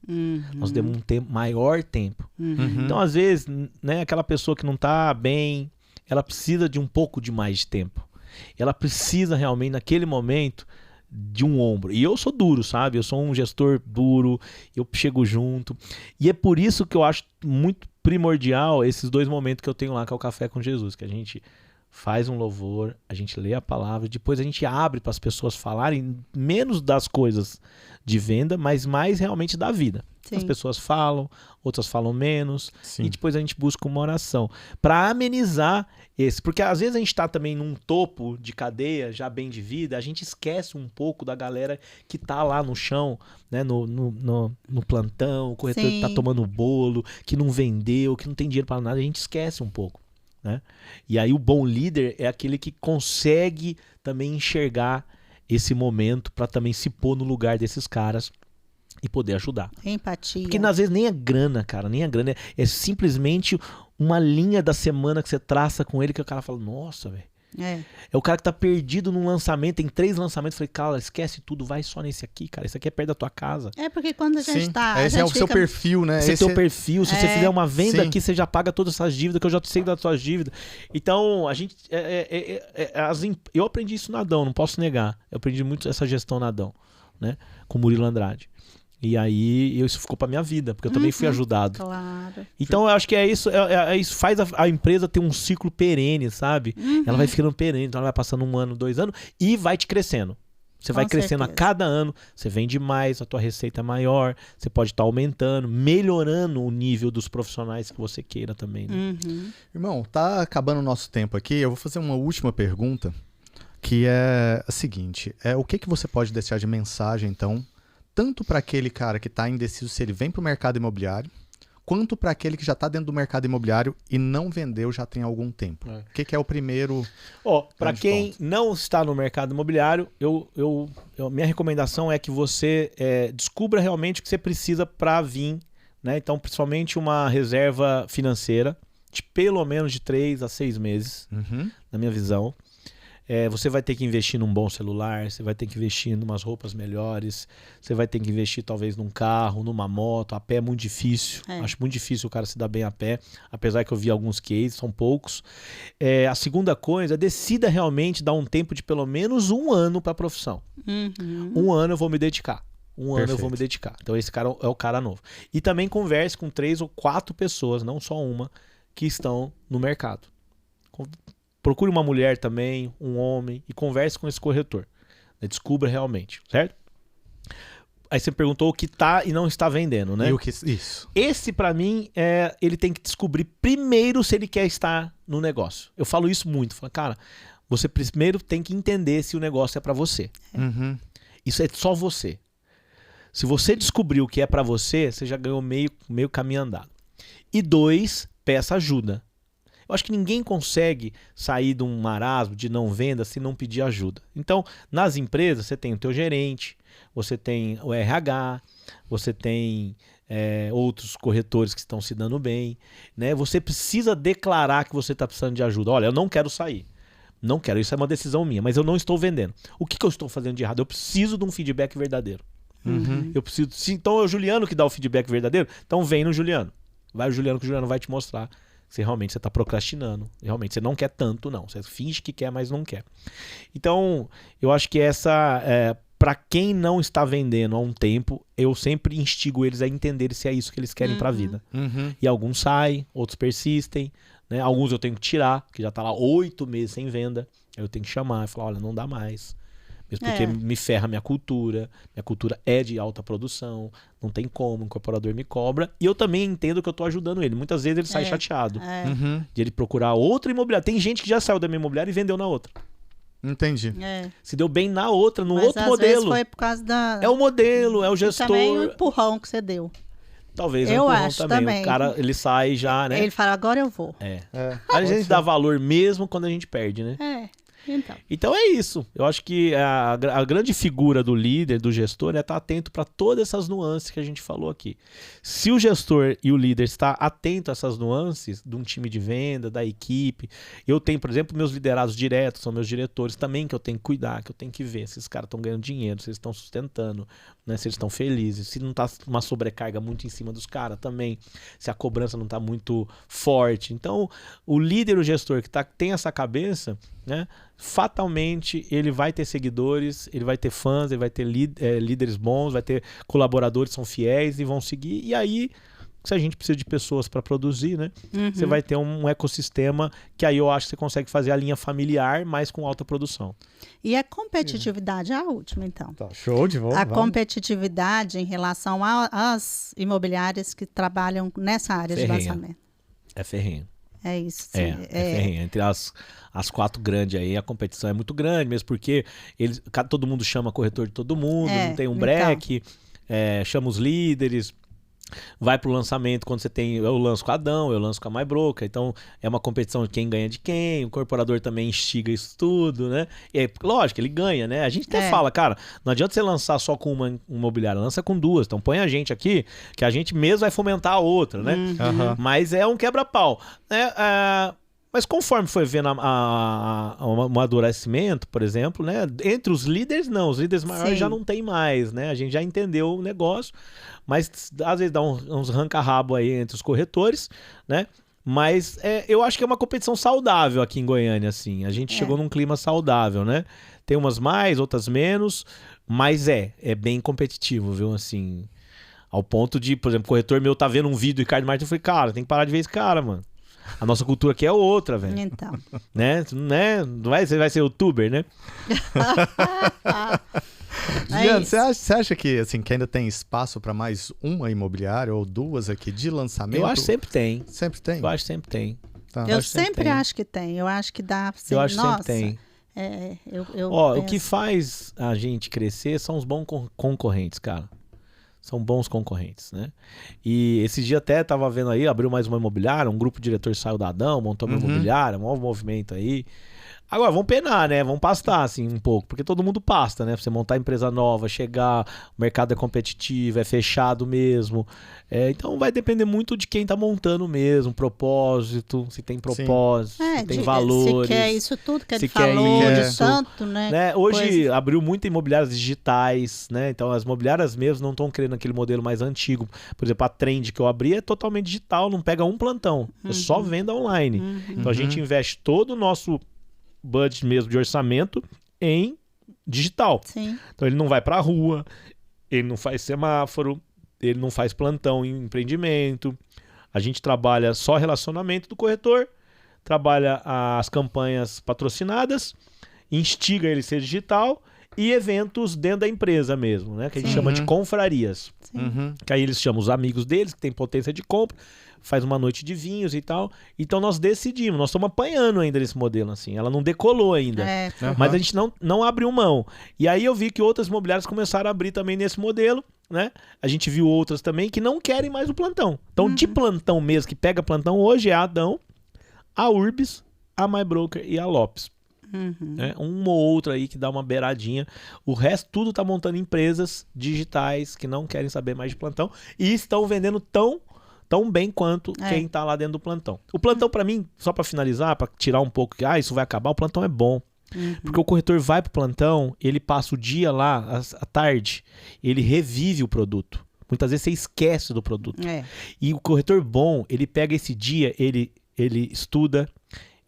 S3: Nós demos um maior tempo. Então, às vezes, né, aquela pessoa que não está bem, ela precisa de um pouco de mais de tempo. Ela precisa realmente, naquele momento, de um ombro. E eu sou duro, sabe? Eu sou um gestor duro, eu chego junto. E é por isso que eu acho muito primordial esses 2 momentos que eu tenho lá, que é o Café com Jesus, que a gente faz um louvor, a gente lê a palavra, depois a gente abre para as pessoas falarem menos das coisas de venda, mas mais realmente da vida.
S2: Sim.
S3: As pessoas falam, outras falam menos,
S1: Sim.
S3: e depois a gente busca uma oração para amenizar esse, porque às vezes a gente está também num topo de cadeia, já bem de vida, a gente esquece um pouco da galera que tá lá no chão, né, no plantão, o corretor que tá tomando bolo, que não vendeu, que não tem dinheiro para nada, a gente esquece um pouco. Né? E aí o bom líder é aquele que consegue também enxergar esse momento para também se pôr no lugar desses caras e poder ajudar.
S2: Empatia.
S3: Porque às vezes nem é grana, cara, nem é grana, é simplesmente uma linha da semana que você traça com ele que o cara fala, nossa, velho. É o cara que tá perdido num lançamento, tem 3 lançamentos, falei, cara, esquece tudo, vai só nesse aqui, cara, esse aqui é perto da tua casa.
S2: É porque quando a gente tá...
S1: Esse é o seu perfil, né?
S3: Esse é o teu perfil, se você fizer uma venda
S1: Sim.
S3: aqui, você já paga todas essas dívidas, que eu já sei das suas dívidas. Então, a gente... eu aprendi isso na Adão, não posso negar. Eu aprendi muito essa gestão na Adão, né? Com o Murilo Andrade. E aí, isso ficou pra minha vida, porque eu também fui ajudado.
S2: Claro.
S3: Então, eu acho que isso faz a empresa ter um ciclo perene, sabe? Ela vai ficando perene, então ela vai passando 1 ano, 2 anos e vai te crescendo. Você vai crescendo a cada ano, você vende mais, a tua receita é maior, você pode estar aumentando, melhorando o nível dos profissionais que você queira também. Né?
S1: Irmão, tá acabando o nosso tempo aqui, eu vou fazer uma última pergunta, que é a seguinte, o que você pode deixar de mensagem, então, tanto para aquele cara que está indeciso se ele vem para o mercado imobiliário, quanto para aquele que já está dentro do mercado imobiliário e não vendeu já tem algum tempo? O que é o primeiro?
S3: Para quem não está no mercado imobiliário, minha recomendação é que você descubra realmente o que você precisa para vir, né? Então, principalmente uma reserva financeira de pelo menos de 3 a 6 meses, na minha visão. Você vai ter que investir num bom celular, você vai ter que investir em umas roupas melhores, você vai ter que investir talvez num carro, numa moto. A pé é muito difícil, acho muito difícil o cara se dar bem a pé, apesar que eu vi alguns cases, são poucos. A segunda coisa, decida realmente dar um tempo de pelo menos 1 ano para a profissão. 1 ano eu vou me dedicar. Ano eu vou me dedicar. Então esse cara é o cara novo. E também converse com 3 ou 4 pessoas, não só uma, que estão no mercado. Procure uma mulher também, um homem, e converse com esse corretor. Descubra realmente, certo? Aí você perguntou o que está e não está vendendo, né?
S1: Isso.
S3: Esse, para mim, ele tem que descobrir primeiro se ele quer estar no negócio. Eu falo isso muito. Falo, cara, você primeiro tem que entender se o negócio é para você. Isso é só você. Se você descobrir o que é para você, você já ganhou meio caminho andado. E 2, peça ajuda. Eu acho que ninguém consegue sair de um marasmo de não venda se não pedir ajuda. Então, nas empresas, você tem o teu gerente, você tem o RH, você tem outros corretores que estão se dando bem, né? Você precisa declarar que você está precisando de ajuda. Olha, eu não quero sair. Não quero, isso é uma decisão minha, mas eu não estou vendendo. O que eu estou fazendo de errado? Eu preciso de um feedback verdadeiro. Eu preciso. Então é o Juliano que dá o feedback verdadeiro, então vem no Juliano. Vai o Juliano, que o Juliano vai te mostrar se realmente você está procrastinando. Realmente você não quer tanto, não. Você finge que quer, mas não quer. Então, eu acho que para quem não está vendendo há um tempo, eu sempre instigo eles a entender se é isso que eles querem para a vida. E alguns saem, outros persistem, né? Alguns eu tenho que tirar, que já está lá 8 meses sem venda. Aí eu tenho que chamar e falar, olha, não dá mais. Mesmo porque me ferra minha cultura. Minha cultura é de alta produção. Não tem como, o incorporador me cobra. E eu também entendo que eu tô ajudando ele. Muitas vezes ele sai chateado de ele procurar outra imobiliária. Tem gente que já saiu da minha imobiliária e vendeu na outra.
S1: Entendi.
S3: Se deu bem na outra, no
S2: Mas
S3: outro
S2: às
S3: modelo.
S2: vezes foi por causa da...
S3: É o modelo, é o gestor.
S2: E também o empurrão que você deu.
S3: Talvez
S2: eu
S3: empurrão
S2: acho
S3: também. O cara, ele sai já, né?
S2: Ele fala, agora eu vou.
S3: A gente dá valor mesmo quando a gente perde, né? Então é isso. Eu acho que a grande figura do líder, do gestor, é estar atento para todas essas nuances que a gente falou aqui. Se o gestor e o líder está atento a essas nuances de um time de venda, da equipe, eu tenho, por exemplo, meus liderados diretos, são meus diretores também, que eu tenho que cuidar, que eu tenho que ver se esses caras estão ganhando dinheiro, se eles estão sustentando, né, se eles estão felizes, se não está uma sobrecarga muito em cima dos caras também, se a cobrança não está muito forte. Então, o líder, o gestor que tem essa cabeça, né, fatalmente ele vai ter seguidores, ele vai ter fãs, ele vai ter líderes bons, vai ter colaboradores que são fiéis e vão seguir. E aí, se a gente precisa de pessoas para produzir, né, você vai ter um ecossistema que aí eu acho que você consegue fazer a linha familiar, mas com alta produção.
S2: E a competitividade é a última, então.
S1: Tá, show de volta.
S2: Competitividade em relação às imobiliárias que trabalham nessa área de lançamento.
S3: É ferrenho.
S2: É isso.
S3: É ferrenho. Entre as 4 grandes aí, a competição é muito grande, mesmo porque todo mundo chama corretor de todo mundo, não tem um break, chama os líderes, vai pro lançamento quando você tem, eu lanço com a Adão, eu lanço com a MyBroker, então é uma competição de quem ganha de quem, o incorporador também instiga isso tudo, né? E aí, lógico, ele ganha, né? A gente até fala, cara, não adianta você lançar só com uma imobiliária, lança com 2, então põe a gente aqui, que a gente mesmo vai fomentar a outra, né? Mas é um quebra-pau, né? Mas conforme foi vendo o amadurecimento, por exemplo, né? Entre os líderes, não. Os líderes maiores já não tem mais, né? A gente já entendeu o negócio, mas às vezes dá uns ranca-rabo aí entre os corretores, né? Mas eu acho que é uma competição saudável aqui em Goiânia, assim. A gente chegou num clima saudável, né? Tem umas mais, outras menos, mas é bem competitivo, viu? Assim, ao ponto de, por exemplo, o corretor meu tá vendo um vídeo do Ricardo Martins, eu falei, cara, tem que parar de ver esse cara, mano. A nossa cultura aqui é outra, velho.
S2: Então.
S3: Né? Você vai ser youtuber, né?
S1: Juliano, você acha que, assim, que ainda tem espaço para mais uma imobiliária ou 2 aqui de lançamento?
S3: Eu acho que sempre tem.
S1: Sempre tem?
S3: Eu acho que sempre tem.
S1: Tá.
S2: Eu sempre acho que tem. Eu acho que dá.
S3: Eu acho que sempre tem.
S2: Ó,
S3: o que faz a gente crescer são os bons concorrentes, cara. São bons concorrentes, né? E esse dia até tava vendo aí, abriu mais uma imobiliária, um grupo diretor saiu da Adão, montou uma imobiliária, um novo movimento aí. Agora, vamos penar, né? Vamos pastar, assim, um pouco. Porque todo mundo pasta, né? Pra você montar empresa nova, chegar, o mercado é competitivo, é fechado mesmo. Então, vai depender muito de quem tá montando mesmo, propósito, se tem propósito, se tem valores.
S2: Se quer isso tudo que ele
S3: se quer
S2: falou, de
S3: isso,
S2: tanto, né?
S3: Hoje, abriu muitas imobiliárias digitais, né? Então, as imobiliárias mesmo não estão querendo aquele modelo mais antigo. Por exemplo, a Trend que eu abri é totalmente digital, não pega um plantão. É só venda online. Então, a gente investe todo o nosso budget mesmo de orçamento em digital.
S2: Sim.
S3: Então ele não vai pra rua, ele não faz semáforo, ele não faz plantão em empreendimento. A gente trabalha só relacionamento do corretor, trabalha as campanhas patrocinadas, instiga ele a ser digital e eventos dentro da empresa mesmo, né? Que a gente chama de confrarias. Que aí eles chamam os amigos deles, que tem potência de compra, faz uma noite de vinhos e tal. Então nós decidimos, nós estamos apanhando ainda nesse modelo, assim. Ela não decolou ainda. Mas a gente não abriu mão. E aí eu vi que outras imobiliárias começaram a abrir também nesse modelo, né? A gente viu outras também que não querem mais o plantão. Então, de plantão mesmo, que pega plantão, hoje é a Adão, a Urbis, a MyBroker e a Lopes. Né? Uma ou outra aí que dá uma beiradinha. O resto tudo tá montando empresas digitais que não querem saber mais de plantão e estão vendendo tão bem quanto quem tá lá dentro do plantão. O plantão, para mim, só para finalizar, para tirar um pouco que isso vai acabar, o plantão é bom. Porque o corretor vai pro plantão, ele passa o dia lá, à tarde, ele revive o produto. Muitas vezes você esquece do produto. E o corretor bom, ele pega esse dia, ele estuda,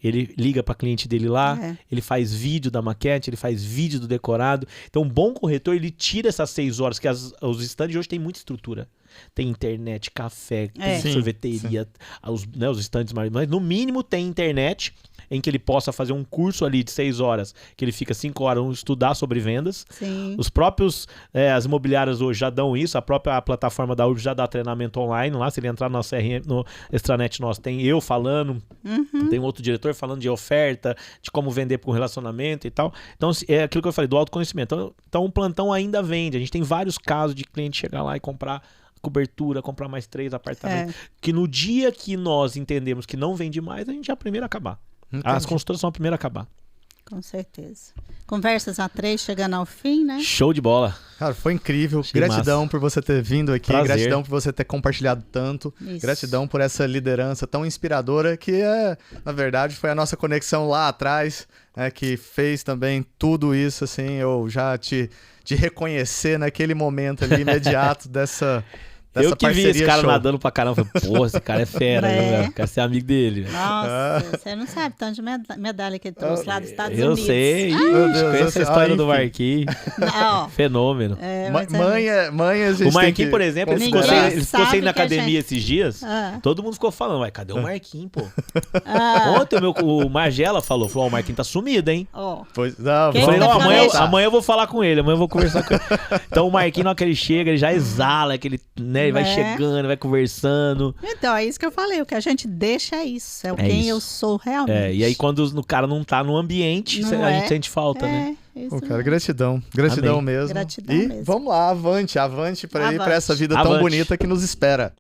S3: ele liga para cliente dele lá, ele faz vídeo da maquete, ele faz vídeo do decorado. Então, um bom corretor, ele tira essas 6 horas, que os estandes hoje têm muita estrutura. Tem internet, café, tem sorveteria, os estandes, mas no mínimo tem internet em que ele possa fazer um curso ali de 6 horas, que ele fica 5 horas estudar sobre vendas. Os próprios, as imobiliárias hoje já dão isso, a própria plataforma da Urbis já dá treinamento online lá, se ele entrar no CRM, no extranet nosso, tem eu falando, tem outro diretor falando de oferta, de como vender para um relacionamento e tal. Então, é aquilo que eu falei, do autoconhecimento. Então, o plantão ainda vende. A gente tem vários casos de cliente chegar lá e comprar cobertura, comprar mais 3 apartamentos, que no dia que nós entendemos que não vende mais, a gente é a primeira a acabar. Entendi. As consultoras são a primeira a acabar.
S2: Com certeza. Conversas a 3 chegando ao fim, né?
S3: Show de bola.
S1: Cara, foi incrível. Gratidão por você ter vindo aqui.
S3: Prazer.
S1: Gratidão por você ter compartilhado tanto.
S2: Isso.
S1: Gratidão por essa liderança tão inspiradora que, na verdade, foi a nossa conexão lá atrás, que fez também tudo isso, assim, eu já te reconhecer naquele momento ali imediato dessa
S3: eu que vi esse cara
S1: show.
S3: Nadando pra caramba. Falei, pô, esse cara é fera, né? Quero ser amigo dele.
S2: Nossa, você não sabe tanto de medalha que ele trouxe lá dos Estados Unidos.
S3: Eu sei.
S1: Meu Deus,
S3: conheço a história do Marquinhos. Fenômeno.
S1: Mãe, a gente
S3: o Marquinhos, por exemplo, ele ficou sem ir na academia esses dias. Todo mundo ficou falando, cadê o Marquinhos, pô? Ontem o Margela falou, o Marquinhos tá sumido, hein?
S1: Pois não,
S3: eu falei, amanhã eu vou falar com ele, amanhã eu vou conversar com ele. Então o Marquinhos, na hora que ele chega, ele já exala aquele, né? Ele vai chegando, vai conversando.
S2: Então, é isso que eu falei. O que a gente deixa é isso. É quem eu sou realmente.
S3: E aí, quando o cara não tá no ambiente, a gente sente falta, né?
S1: Pô, cara, gratidão. Gratidão mesmo.
S2: Gratidão
S1: e
S2: mesmo.
S1: vamos lá, avante pra ir pra essa vida tão bonita que nos espera.